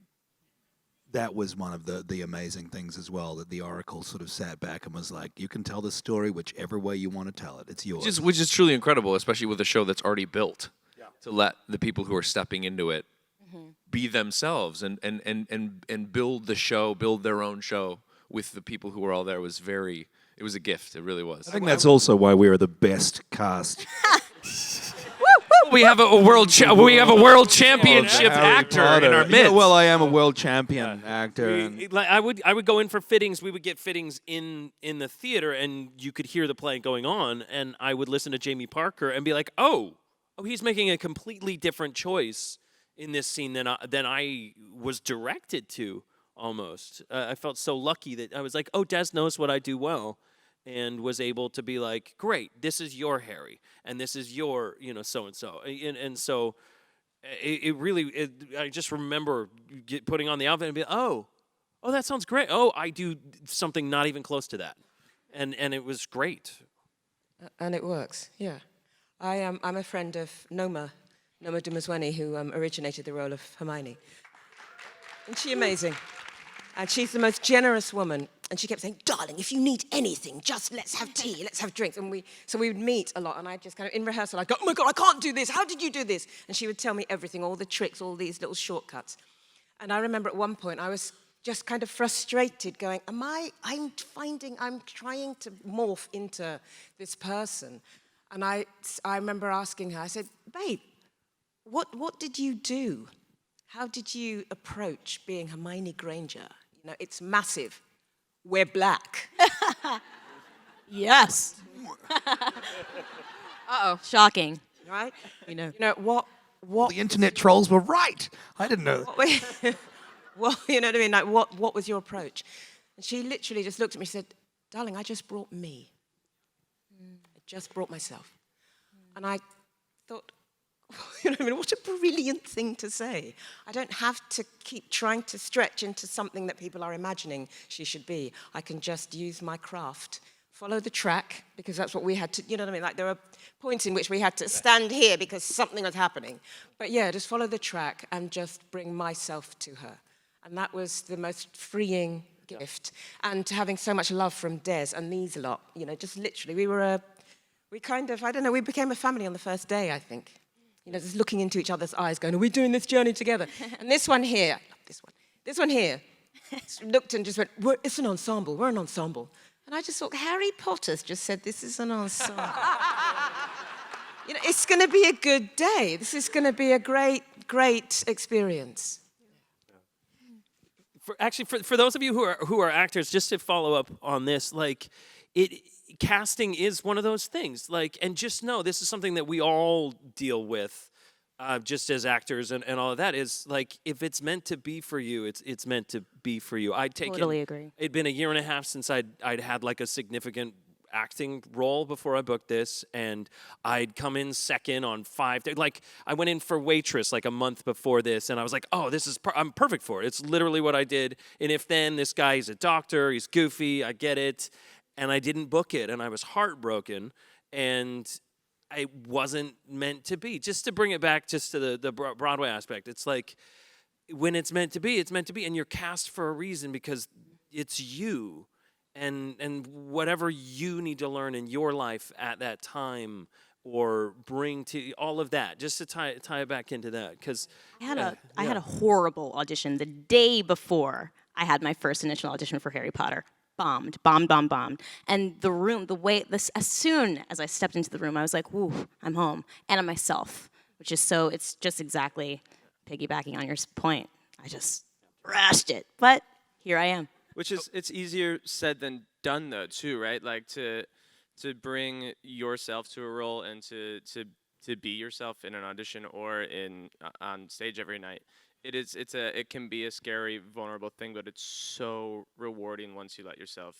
that was one of the amazing things as well, that the Oracle sort of sat back and was like, you can tell the story whichever way you want to tell it. It's yours. Which is truly incredible, especially with a show that's already built. To let the people who are stepping into it be themselves and build the show, build their own show with the people who were all there it was a gift. It really was. I think that's also why we are the best cast. We have a world championship actor in our midst. Yeah, well, I am a world champion actor. I would go in for fittings. We would get fittings in the theater, and you could hear the play going on. And I would listen to Jamie Parker and be like, oh, he's making a completely different choice in this scene than I was directed to. Almost, I felt so lucky that I was like, oh, Des knows what I do well. And was able to be like, great, this is your Harry, and this is your, so-and-so. And so I just remember putting on the outfit and be, oh, that sounds great. Oh, I do something not even close to that. And it was great. And it works, yeah. I'm a friend of Noma Dumezweni, who originated the role of Hermione. Isn't she amazing? And she's the most generous woman. And she kept saying, darling, if you need anything, just let's have tea, let's have drinks. And so we would meet a lot, and I'd just kind of, in rehearsal, I'd go, oh my God, I can't do this. How did you do this? And she would tell me everything, all the tricks, all these little shortcuts. And I remember at one point, I was just kind of frustrated, going, I'm trying to morph into this person. And I remember asking her, I said, babe, what did you do? How did you approach being Hermione Granger? It's massive. We're black. Yes. Uh-oh. Shocking. Right? What The internet trolls were right. I didn't know that. well, you know what I mean? Like, what was your approach? And she literally just looked at me and said, darling, I just brought me. I just brought myself. And I thought, you know what I mean? What a brilliant thing to say. I don't have to keep trying to stretch into something that people are imagining she should be. I can just use my craft, follow the track, because that's what we had to, you know what I mean? Like, there are points in which we had to stand here because something was happening. But yeah, just follow the track and just bring myself to her. And that was the most freeing gift. And having so much love from Des and these lot, just literally, we became a family on the first day, I think. Just looking into each other's eyes, going, are we doing this journey together? And this one here, I love this one here, looked and just went, it's an ensemble, we're an ensemble. And I just thought, Harry Potter's just said, this is an ensemble. It's going to be a good day. This is going to be a great, great experience. For those of you who are actors, just to follow up on this, casting is one of those things. And just know this is something that we all deal with, just as actors and all of that. Is if it's meant to be for you, it's meant to be for you. Totally agree. It'd been a year and a half since I'd had a significant acting role before I booked this, and I'd come in second on 5. I went in for waitress a month before this, and I was like, oh, this is I'm perfect for it. It's literally what I did. And if then this guy, he's a doctor, he's goofy, I get it, and I didn't book it, and I was heartbroken, and it wasn't meant to be. Just to bring it back just to the Broadway aspect, it's when it's meant to be, and you're cast for a reason because it's you. And whatever you need to learn in your life at that time or bring to all of that, just to tie it back into that. Because I had a horrible audition the day before I had my first initial audition for Harry Potter. Bombed. And the room, as soon as I stepped into the room, I was like, woo, I'm home. And I'm myself, it's just exactly piggybacking on your point. I just rashed it. But here I am. It's easier said than done, though, too, right? To bring yourself to a role and to be yourself in an audition or on stage every night. It can be a scary, vulnerable thing, but it's so rewarding once you let yourself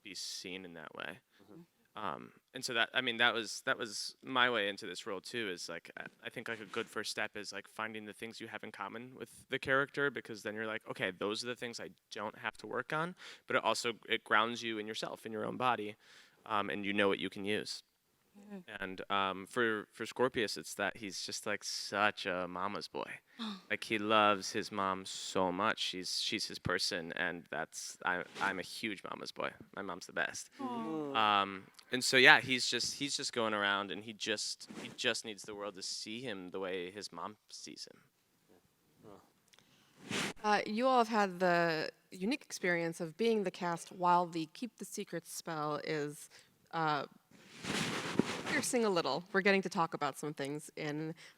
be seen in that way. Mm-hmm. And so that was my way into this role too. Is I think a good first step is finding the things you have in common with the character, because then you're like, okay, those are the things I don't have to work on, but it grounds you in yourself, in your own body, and you know what you can use. And for Scorpius, it's that he's just like such a mama's boy. Like he loves his mom so much. She's his person, and I'm a huge mama's boy. My mom's the best. And so yeah, he's just going around, and he just needs the world to see him the way his mom sees him. You all have had the unique experience of being the cast while the Keep the Secret spell is piercing a little. We're getting to talk about some things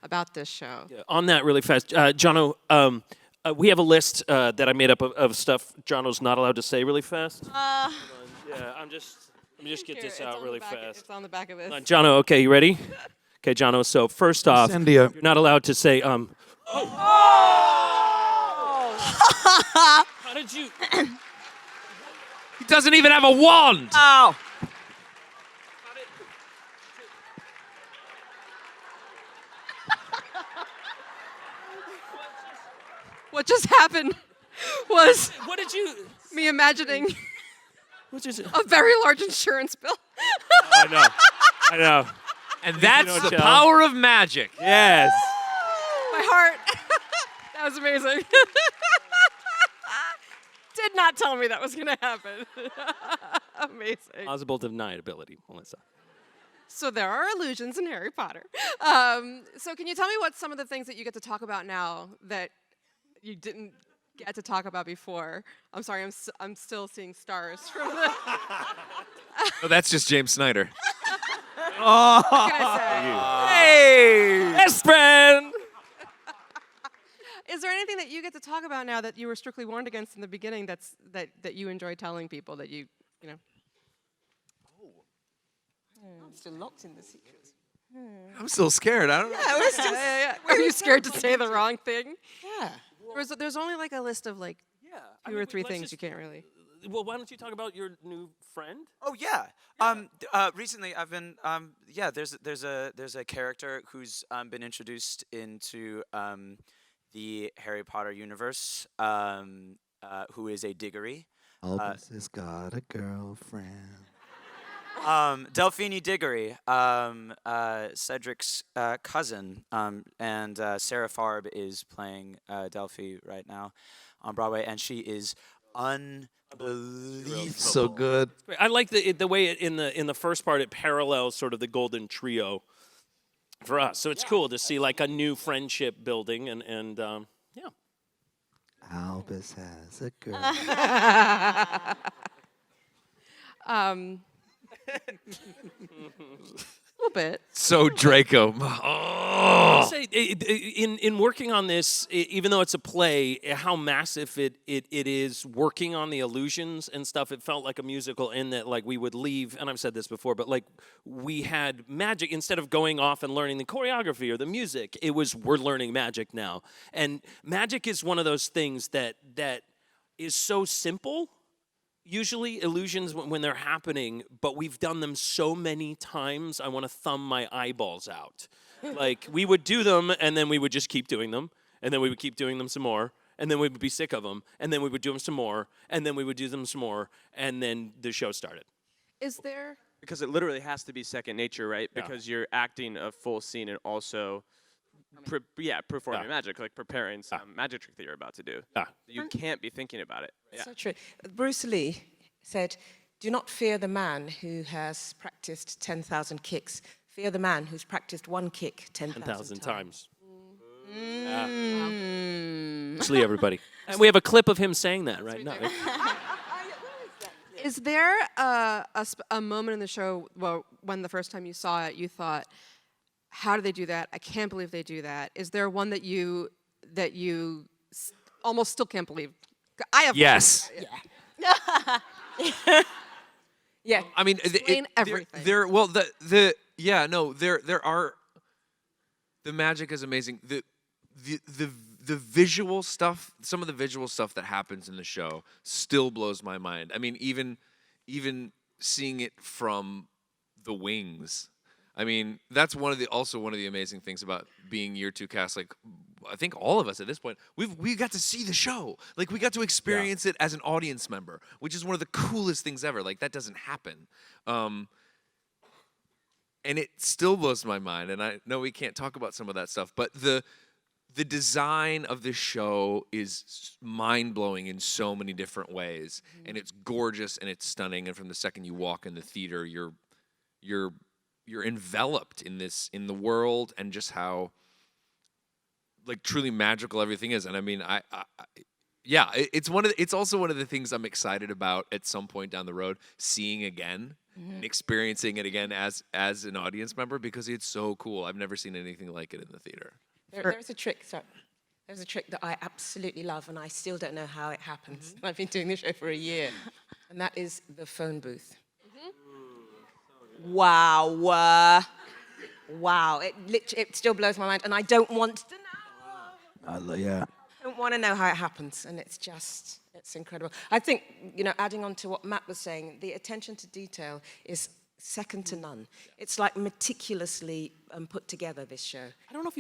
about this show. Yeah, on that really fast, Jono, we have a list that I made up of stuff Jono's not allowed to say really fast. Yeah, let me just get this out really fast. It's on the back of this. Jono, okay, you ready? Okay, Jono, so first off, Incendio. you're not allowed to say, How did you... He doesn't even have a wand. Ow! What just happened was What did you... me imagining What is it? a very large insurance bill. I know. And that's know, the Joe? power of magic. Yes. My heart. That was amazing. Did not tell me that was going to happen. Amazing. Plausible deniability, Melissa. So there are illusions in Harry Potter. So can you tell me what some of the things that you get to talk about now that you didn't get to talk about before? I'm sorry, I'm still seeing stars from the... Oh, that's just James Snyder. What can I say? Hey! Best friend! Is there anything that you get to talk about now that you were strictly warned against in the beginning that you enjoy telling people that you know? I'm still locked in the secret. I'm still scared. I don't know. Yeah. Are you scared to say the wrong thing? Yeah. There's only like a list of like Yeah. two or three things you can't really. Well, why don't you talk about your new friend? Oh yeah. Recently I've been there's a character who's been introduced into the Harry Potter universe who is a Diggory. Albus has got a girlfriend. Delphine Diggory, Cedric's cousin, and Sarah Farb is playing Delphi right now on Broadway, and she is unbelievable. So good. I like the way in the first part it parallels sort of the Golden Trio for us. So it's cool to see like a new friendship building and yeah. Albus has a girl. A little bit. So Draco. Oh. Say, in working on this, even though it's a play, how massive it is working on the illusions and stuff. It felt like a musical in that, like, we would leave, and I've said this before, but like we had magic instead of going off and learning the choreography or the music. It was we're learning magic now, and magic is one of those things that is so simple. Usually illusions when they're happening, but we've done them so many times, I want to thumb my eyeballs out. Like, we would do them, and then we would just keep doing them, and then we would keep doing them some more, and then we would be sick of them, and then we would do them some more, and then we would do them some more, and then the show started. Is there? Because it literally has to be second nature, right? Yeah. Because you're acting a full scene and also performing magic, like preparing some magic trick that you're about to do. You can't be thinking about it. Yeah. So true. Bruce Lee said, "Do not fear the man who has practiced 10,000 kicks. Fear the man who's practiced one kick 10,000 times." Actually, everybody. And we have a clip of him saying that right now. Is there a moment in the show when the first time you saw it, you thought, how do they do that? I can't believe they do that. Is there one that you almost still can't believe? I have. Yes. Yeah. I mean, Explain everything. There are the magic is amazing. The visual stuff, some of the visual stuff that happens in the show still blows my mind. I mean, even seeing it from the wings. I mean, that's also one of the amazing things about being year 2 cast. Like, I think all of us at this point, we got to see the show. Like, we got to experience it as an audience member, which is one of the coolest things ever. Like, that doesn't happen. and it still blows my mind. And I know we can't talk about some of that stuff, but the design of this show is mind-blowing in so many different ways, and it's gorgeous and it's stunning. And from the second you walk in the theater, you're enveloped in the world and just how like truly magical everything is. And I mean, it's also one of the things I'm excited about at some point down the road, seeing again and experiencing it again as an audience member, because it's so cool. I've never seen anything like it in the theater. There's a trick. Sorry. There's a trick that I absolutely love, and I still don't know how it happens. I've been doing this show for a year, and that is the phone booth. Wow, wow! It still blows my mind, and I don't want to know. Yeah. I don't want to know how it happens, and it's incredible. I think, adding on to what Matt was saying, the attention to detail is second to none. It's like meticulously put together, this show. I don't know if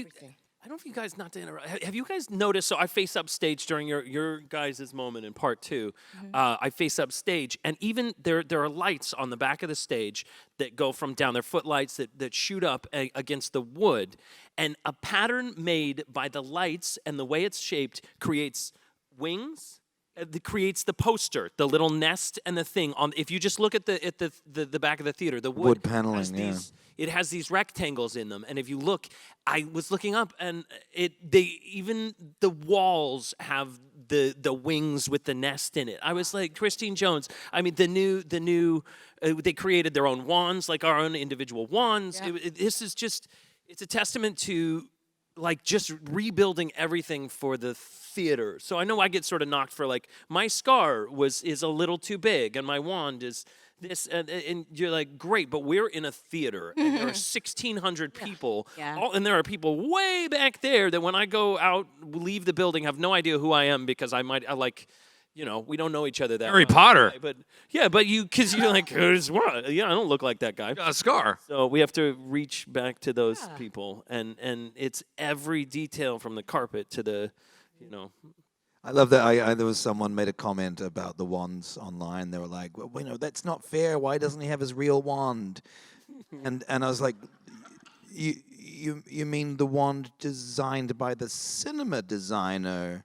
you guys, not to interrupt, have you guys noticed, so I face up stage during your guys' moment in part 2. I face up stage, and even there are lights on the back of the stage that go from down, they're footlights that shoot up against the wood, and a pattern made by the lights and the way it's shaped creates wings. It creates the poster, the little nest and the thing on. If you just look at the back of the theater, the wood paneling, has these, it has these rectangles in them, and if you look, I was looking up, and even the walls have the wings with the nest in it. I was like, Christine Jones. I mean, the new they created their own wands, like our own individual wands. Yeah. This is just, it's a testament to like just rebuilding everything for the theater. So I know I get sort of knocked for like, my scar is a little too big and my wand is this, and you're like, great, but we're in a theater and there are 1,600 people, and there are people way back there that when I go out, leave the building, have no idea who I am because I like, we don't know each other that Harry much. Potter. But yeah, because you're like, who's what? Yeah, I don't look like that guy. Got a scar. So we have to reach back to those people, and it's every detail from the carpet to the, I love that. There was someone made a comment about the wands online. They were like, well, that's not fair. Why doesn't he have his real wand? And I was like, you mean the wand designed by the cinema designer,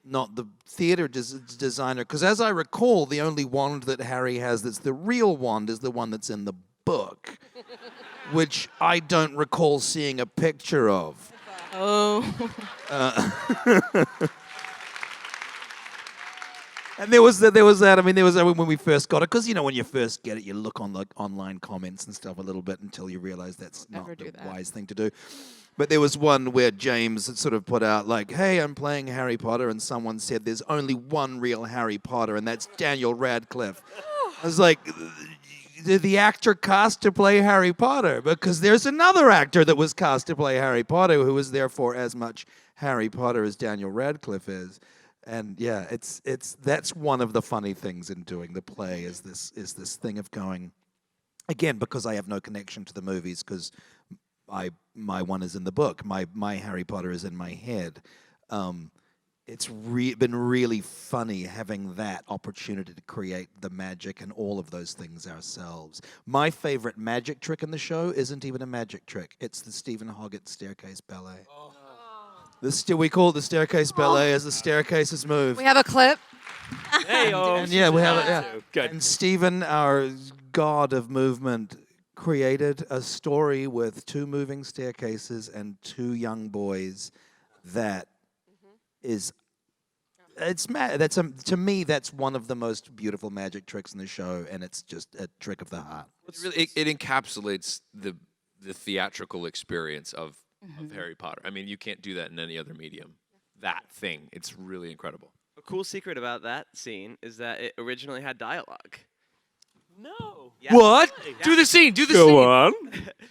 not the theater designer? Because as I recall, the only wand that Harry has that's the real wand is the one that's in the book, which I don't recall seeing a picture of. Oh. And there was that. I mean, there was when we first got it, because when you first get it, you look on like online comments and stuff a little bit until you realize that's not the wise thing to do. But there was one where James had sort of put out like, "Hey, I'm playing Harry Potter," and someone said, "There's only one real Harry Potter, and that's Daniel Radcliffe." I was like, "Did the actor cast to play Harry Potter?" Because there's another actor that was cast to play Harry Potter who was therefore as much Harry Potter as Daniel Radcliffe is. And yeah, that's one of the funny things in doing the play is this thing of going, again, because I have no connection to the movies, because my one is in the book, my Harry Potter is in my head. It's been really funny having that opportunity to create the magic and all of those things ourselves. My favorite magic trick in the show isn't even a magic trick. It's the Stephen Hoggett staircase ballet. We call it the staircase ballet as the staircases move. We have a clip. And yeah, we have it. Yeah. Good. And Stephen, our god of movement, created a story with 2 moving staircases and 2 young boys that is, it's to me, that's one of the most beautiful magic tricks in the show, and it's just a trick of the heart. It encapsulates the theatrical experience of Harry Potter. I mean, you can't do that in any other medium. That thing, it's really incredible. A cool secret about that scene is that it originally had dialogue. No. Yeah. What? Yeah. Do the scene. Do the scene. Go on.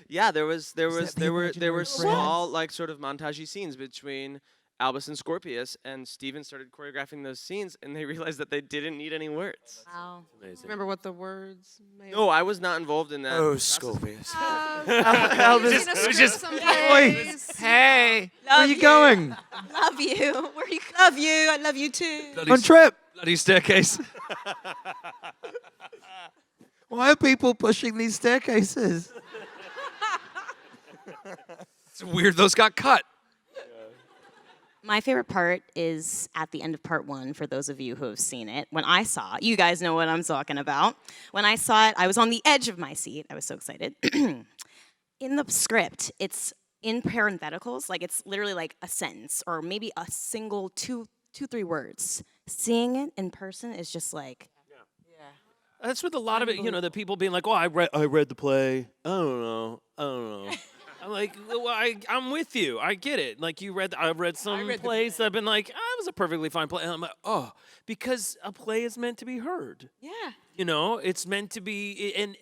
Yeah, there were small like sort of montagey scenes between Albus and Scorpius, and Steven started choreographing those scenes, and they realized that they didn't need any words. Wow. Amazing. Remember what the words may No, I was not involved in that. Oh, process. Scorpius. Elvis. it was just, hey, Love where are you going? Love you. Where are you? Love you. I love you too. On trip. Bloody staircase. Why are people pushing these staircases? It's weird those got cut. My favorite part is at the end of part 1, for those of you who have seen it. When I saw it, you guys know what I'm talking about. When I saw it, I was on the edge of my seat. I was so excited. In the script, it's in parentheticals, like it's literally like a sentence or maybe a single two, 3 words. Seeing it in person is just like, That's with a lot of it, the people being like, "Oh, I read the play. I don't know. I'm like, well, I'm with you. I get it. Like I've read some plays that have been like, it was a perfectly fine play. And I'm like, oh, because a play is meant to be heard. yeah. It's meant to be, and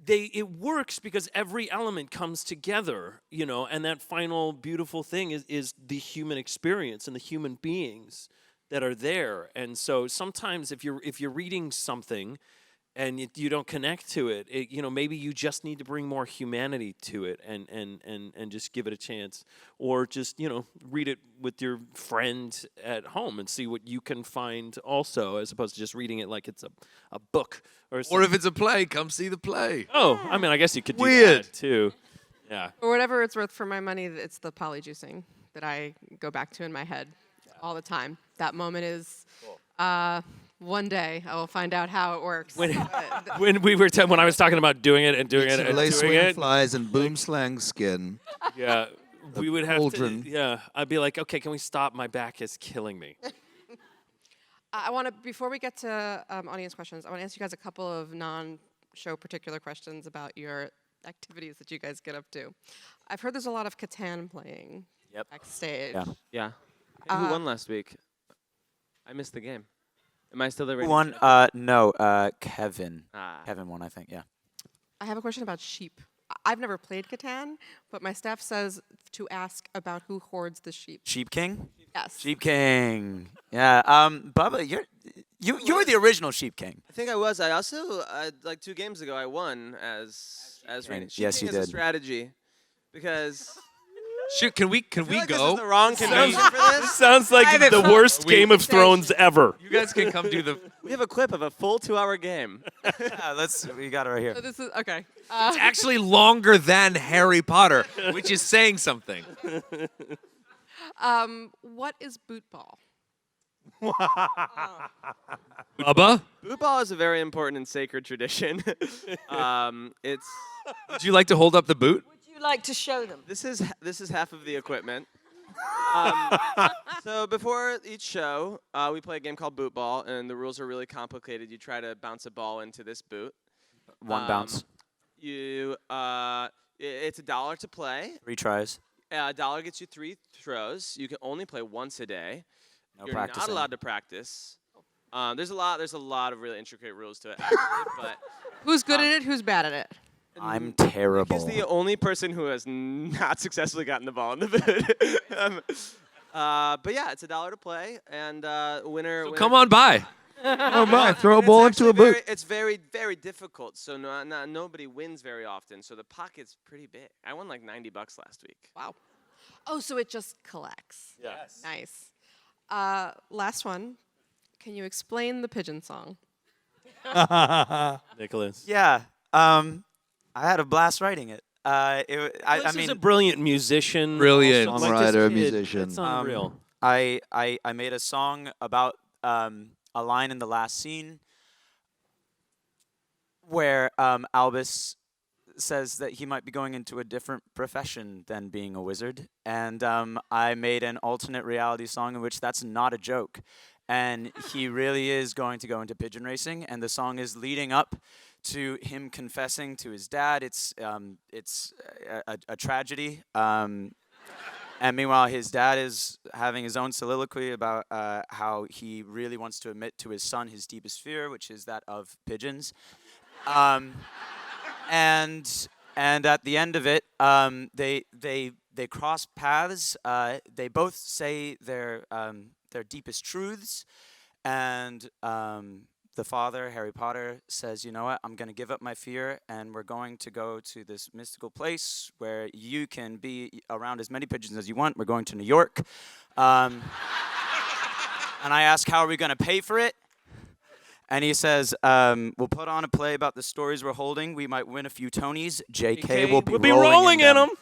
it works because every element comes together, and that final beautiful thing is the human experience and the human beings that are there. And so sometimes if you're reading something and you don't connect to it, maybe you just need to bring more humanity to it and just give it a chance, or just read it with your friend at home and see what you can find also, as opposed to just reading it like it's a book or something. Or if it's a play, come see the play. Oh, I mean, I guess you could do Weird. that too. Yeah. For whatever it's worth, for my money, it's the polyjuicing that I go back to in my head all the time. That moment is, one day I will find out how it works. When I was talking about doing it and doing it and Lace doing wing it, flies and boom slang skin. yeah, we would have cauldron. to. Yeah, I'd be like, okay, can we stop? My back is killing me. I want to, before we get to audience questions, I want to ask you guys a couple of non-show particular questions about your activities that you guys get up to. I've heard there's a lot of Catan playing backstage. Yeah. Hey, who won last week? I missed the game. Am I still the Who won? No, Kevin. Ah. Kevin won, I think. Yeah. I have a question about sheep. I've never played Catan, but my staff says to ask about who hoards the sheep. Sheep King. Yes. Sheep King. Yeah. Bubba, you were the original Sheep King. I think I was. I also like 2 games ago I won as reigning. Yes, you Cheating is did. a strategy because Shoot, can we I feel like go? This is the wrong convention for this. Sounds like the worst Game of Thrones ever. You guys can come do the. We have a clip of a full 2-hour game. Yeah, we got it right here. So this is okay. It's actually longer than Harry Potter, which is saying something. What is boot ball? Bubba, Boot ball is a very important and sacred tradition. It's would you like to hold up the boot? Would you like to show them? this is half of the equipment. So before each show, we play a game called boot ball, and the rules are really complicated. You try to bounce a ball into this boot. One bounce. It's $1 to play. 3 tries. $1 gets you 3 throws. You can only play once a day. No You're practicing. not allowed to practice. There's a lot of really intricate rules to it. Actually, but Who's good at it? Who's bad at it? I'm Nick terrible. is the only person who has not successfully gotten the ball in the boot. But yeah, it's $1 to play, and winner. Come on by. Oh my! Throw a It's ball into actually a boot. It's very, very difficult. So nobody wins very often. So the pocket's pretty big. I won like $90 last week. Wow. Oh, so it just collects. Yes. Nice. Last one. Can you explain the pigeon song? Nicholas. Yeah. I had a blast writing it. I Nicholas mean, is a brilliant musician. Brilliant. also, like this Songwriter, kid. musician. It's unreal. I made a song about a line in the last scene where Albus says that he might be going into a different profession than being a wizard, and I made an alternate reality song in which that's not a joke, and he really is going to go into pigeon racing, and the song is leading up to him confessing to his dad. It's a tragedy. And meanwhile, his dad is having his own soliloquy about how he really wants to admit to his son his deepest fear, which is that of pigeons. And at the end of it, they cross paths. They both say their deepest truths, and the father, Harry Potter, says, "You know what? I'm going to give up my fear, and we're going to go to this mystical place where you can be around as many pigeons as you want. We're going to New York." And I ask, "How are we going to pay for it?" And he says, "We'll put on a play about the stories we're holding. We might win a few Tonys. JK will be rolling in them. them."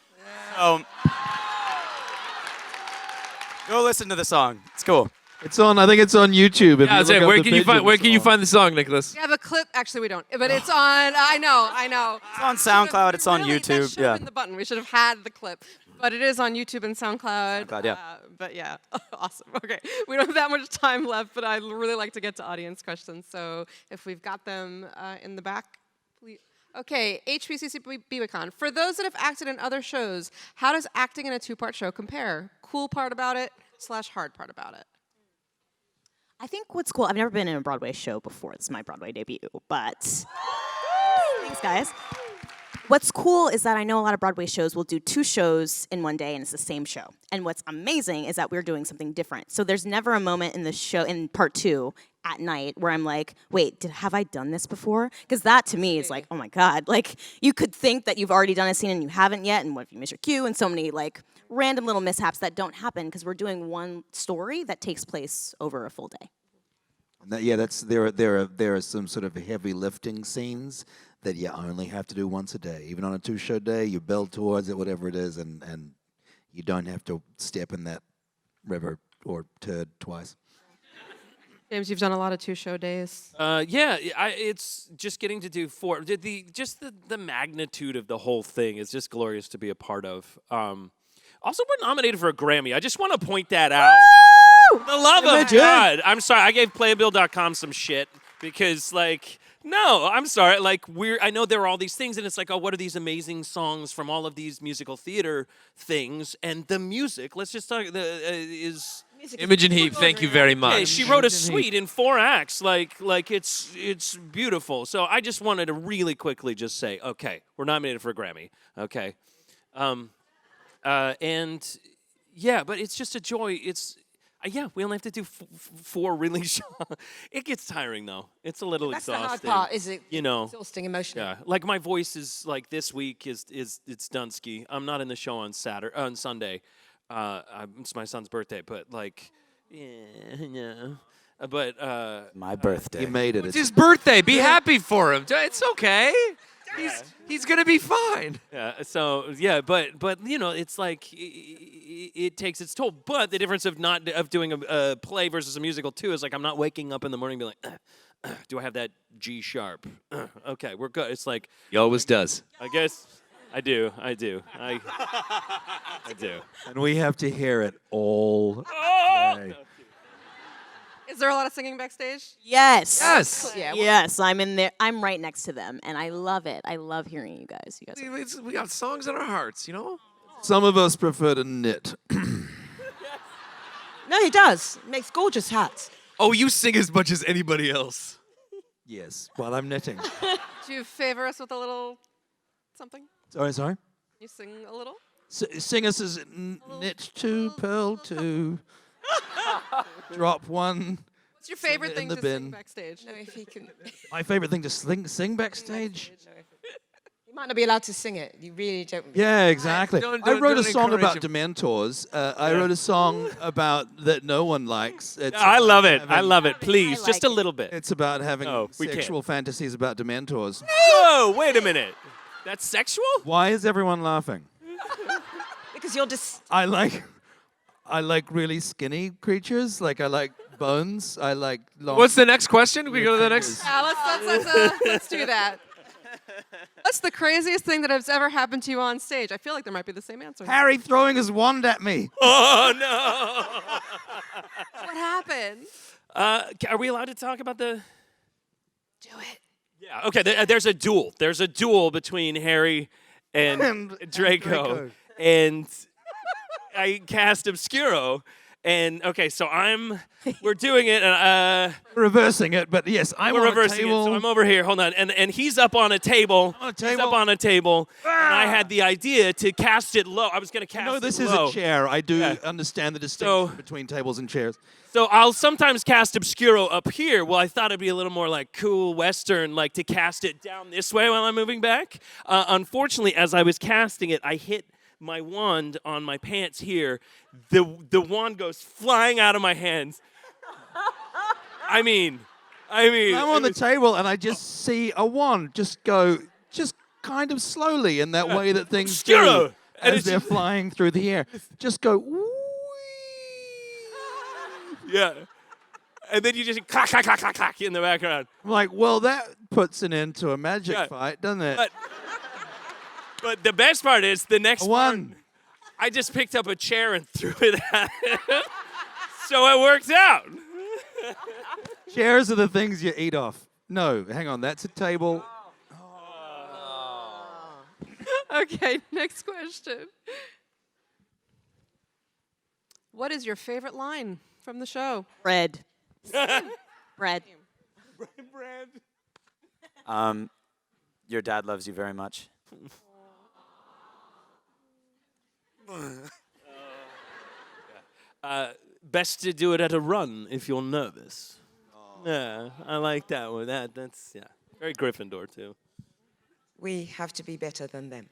Go listen to the song. It's cool. It's on. I think it's on YouTube. Yeah, where can you find the song, Nicholas? We have a clip. Actually, we don't. But it's on. I know. It's on SoundCloud. It's on Really, YouTube. That should Yeah. have been the button. We should have had the clip. But it is on YouTube and SoundCloud. SoundCloud, yeah. But yeah, awesome. Okay, we don't have that much time left, but I'd really like to get to audience questions. So if we've got them in the back, please. Okay, HBCC BWCon. For those that have acted in other shows, how does acting in a two-part show compare? Cool part about it / hard part about it? I think what's cool, I've never been in a Broadway show before. This is my Broadway debut, but thanks, guys. What's cool is that I know a lot of Broadway shows will do 2 shows in one day and it's the same show. And what's amazing is that we're doing something different. So there's never a moment in the show, in part 2 at night, where I'm like, wait, have I done this before? Because that to me is like, oh my God. Like, you could think that you've already done a scene and you haven't yet, and what if you miss your cue, and so many like random little mishaps that don't happen because we're doing one story that takes place over a full day. There are some sort of heavy lifting scenes that you only have to do once a day. Even on a 2-show day, you build towards it, whatever it is, and you don't have to step in that river or turd twice. James, you've done a lot of 2-show days. It's just getting to do 4. The magnitude of the whole thing is just glorious to be a part of. Also, we're nominated for a Grammy. I just want to point that out. The love of God. I'm sorry, I gave Playbill.com some shit because, like, no, I'm sorry. Like, I know there are all these things, and it's like, oh, what are these amazing songs from all of these musical theater things? And the music, let's just talk, is... Imogen Heap, thank you very much. Hey, she wrote a suite in 4 acts. Like it's beautiful. So I just wanted to really quickly just say, okay, we're nominated for a Grammy. Okay. And yeah, but it's just a joy. We only have to do 4 really shows. It gets tiring though. It's a little That's exhausting. the hard part, is it? You know, Exhausting emotionally. yeah. Like my voice is like this week is it's Dunsky. I'm not in the show on Sunday. It's my son's birthday, but like, yeah. But My birthday. You made it. It's his birthday. Be happy for him. It's okay. He's gonna be fine. yeah. So yeah, but you know, it's like it takes its toll. But the difference of doing a play versus a musical too is like I'm not waking up in the morning and being like, do I have that G sharp? Okay, we're good. It's like He always does. I guess I do. I do. And we have to hear it all day. Is there a lot of singing backstage? Yes. Yes. Yeah. Yes, I'm in there. I'm right next to them, and I love it. I love hearing you guys. You guys. We got songs in our hearts, you know. Some of us prefer to knit. No, he does. Makes gorgeous hats. Oh, you sing as much as anybody else. Yes, while I'm knitting. Do you favor us with a little something? Sorry. You sing a little? Sing us as knit 2, purl 2, drop 1. What's your favorite in thing the to bin. sing backstage? No, if he can. My favorite thing to sing backstage. You might not be allowed to sing it. You really don't. Yeah, exactly. Don't I wrote a encourage song about him. Dementors. I wrote a song about that no one likes. I love it. I love it. Please, I just like a little bit. It's about having No, we can't. sexual fantasies about Dementors. Whoa! Wait a minute. That's sexual? Why is everyone laughing? Because you're just. I like really skinny creatures. Like I like bones. I like long. What's the next question? We go to the next. Yeah, let's do that. What's the craziest thing that has ever happened to you on stage? I feel like there might be the same answer. Harry throwing his wand at me. Oh no! What happened? Are we allowed to talk about the? Do it. Yeah. Okay. There's a duel. There's a duel between Harry and Draco, and I cast Obscuro. And okay, so we're doing it, and Reversing it, but yes, I'm we're on reversing a it. table. So I'm over here. Hold on, and he's up on a table. On a He's table. up on a table, and I had the idea to cast it low. I was gonna cast No, it this is low. a chair. I do Yeah. understand the distinction So- between tables and chairs. So I'll sometimes cast Obscuro up here. Well, I thought it'd be a little more like cool Western, like to cast it down this way while I'm moving back. Unfortunately, as I was casting it, I hit my wand on my pants here. The wand goes flying out of my hands. I mean. I'm on the table and I just see a wand just go, just kind of slowly in that way that things Obscuro. do. And as it's they're just- flying through the air. Just go. Whee! Yeah. And then you just clack, clack, clack, clack, clack in the background. I'm like, well, that puts an end to a magic Yeah. fight, doesn't it? But the best part is the next One. part, I just picked up a chair and threw it at him. So it worked out. Chairs are the things you eat off. No, hang on, that's a table. Okay, next question. What is your favorite line from the show? Bread. Bread. Your dad loves you very much. Best to do it at a run if you're nervous. Yeah, I like that one. That's very Gryffindor too. We have to be better than them.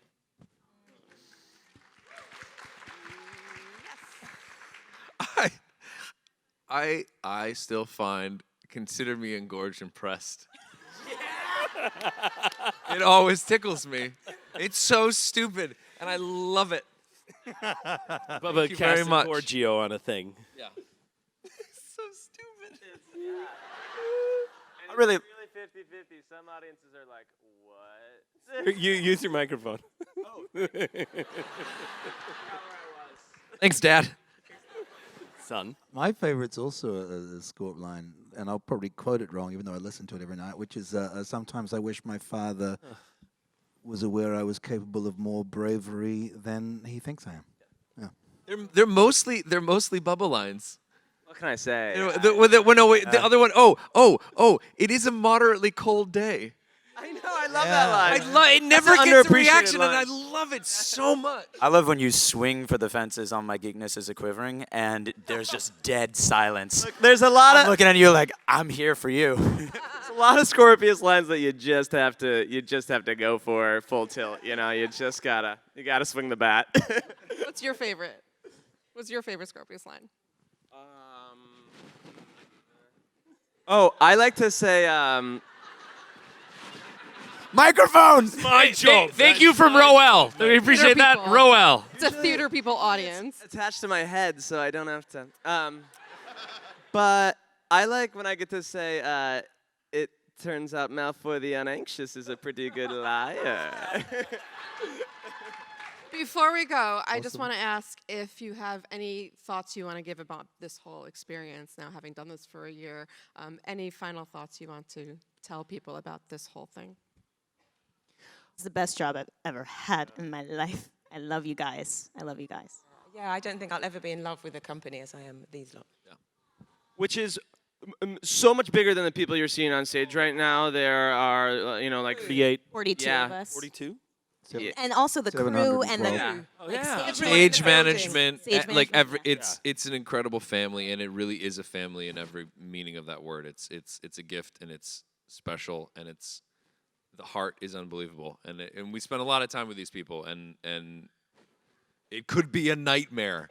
I still find consider me engorged and pressed. It always tickles me. It's so stupid, and I love it. Bubba you very much. Giorgio on a thing. Yeah. It's so stupid. I really. 50-50. Some audiences are like, what? You use your microphone. Thanks, Dad. Son. My favorite's also a Scorp line, and I'll probably quote it wrong, even though I listen to it every night, which is, sometimes I wish my father was aware I was capable of more bravery than he thinks I am. Yeah. They're mostly Bubba lines. What can I say? The other one. Oh! It is a moderately cold day. I know. I love that line. It never an gets a underappreciated reaction, and I line. love it so much. I love when you swing for the fences on my geekness is a quivering, and there's just dead silence. There's a lot I'm of looking at you like I'm here for you. there's a lot of Scorpius lines that you just have to go for full tilt. You know, you gotta swing the bat. What's your favorite? What's your favorite Scorpius line? Oh, I like to say. Microphones. My job. Thank you from Roel. We appreciate that, people. Roel. It's a theater people audience. Attached to my head, so I don't have to. But I like when I get to say, it turns out Malfoy the Unanxious is a pretty good liar. Before we go, I just want to ask if you have any thoughts you want to give about this whole experience now, having done this for a year. Any final thoughts you want to tell people about this whole thing? It's the best job I've ever had in my life. I love you guys. I love you guys. Yeah, I don't think I'll ever be in love with a company as I am with these lot. Which is so much bigger than the people you're seeing on stage right now. There are, like 48, 42 Yeah. of us. 42. And also the crew and the 712. Yeah. Stage management, Stage like management. it's an incredible family, and it really is a family in every meaning of that word. It's a gift, and it's special, and the heart is unbelievable, and we spend a lot of time with these people, and it could be a nightmare,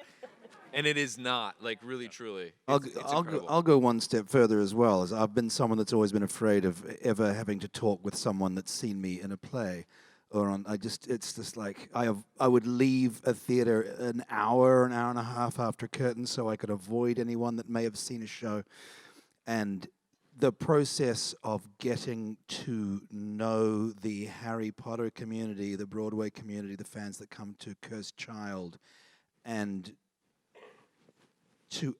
and it is not. Like really, truly, it's incredible. I'll go one step further as well. As I've been someone that's always been afraid of ever having to talk with someone that's seen me in a play, or on. It's just like I would leave a theater an hour and a half after curtains so I could avoid anyone that may have seen a show, and the process of getting to know the Harry Potter community, the Broadway community, the fans that come to Cursed Child, and to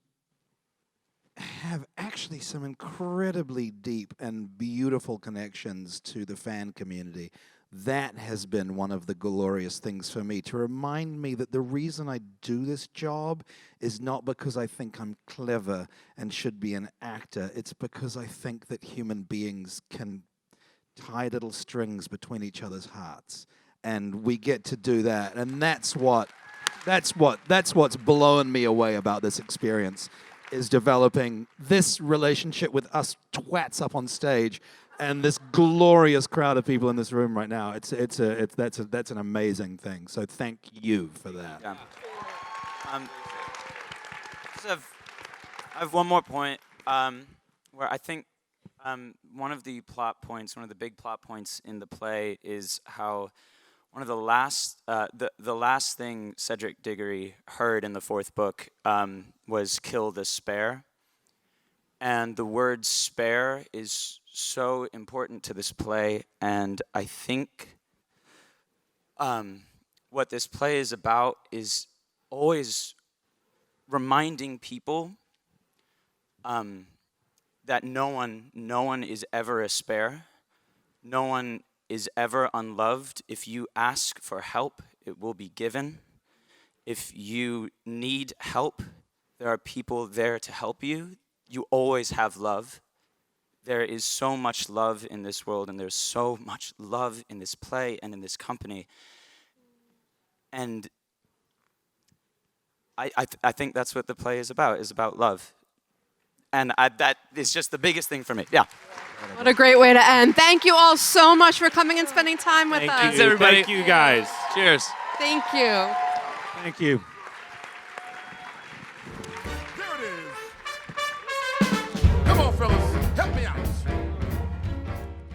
have actually some incredibly deep and beautiful connections to the fan community. That has been one of the glorious things for me, to remind me that the reason I do this job is not because I think I'm clever and should be an actor. It's because I think that human beings can tie little strings between each other's hearts, and we get to do that. And that's what's blowing me away about this experience, is developing this relationship with us twats up on stage and this glorious crowd of people in this room right now. That's an amazing thing. So thank you for that. Yeah. I have one more point where I think one of the big plot points in the play is how one of the last thing Cedric Diggory heard in the fourth book was "kill the spare," and the word "spare" is so important to this play, and I think what this play is about is always reminding people that no one is ever a spare. No one is ever unloved. If you ask for help, it will be given. If you need help, there are people there to help you. You always have love. There is so much love in this world, and there's so much love in this play and in this company. And I think that's what the play is about love. And that is just the biggest thing for me. Yeah. What a great way to end. Thank you all so much for coming and spending time with us. Thanks, everybody. Thank you, guys. Cheers. Thank you. Thank you.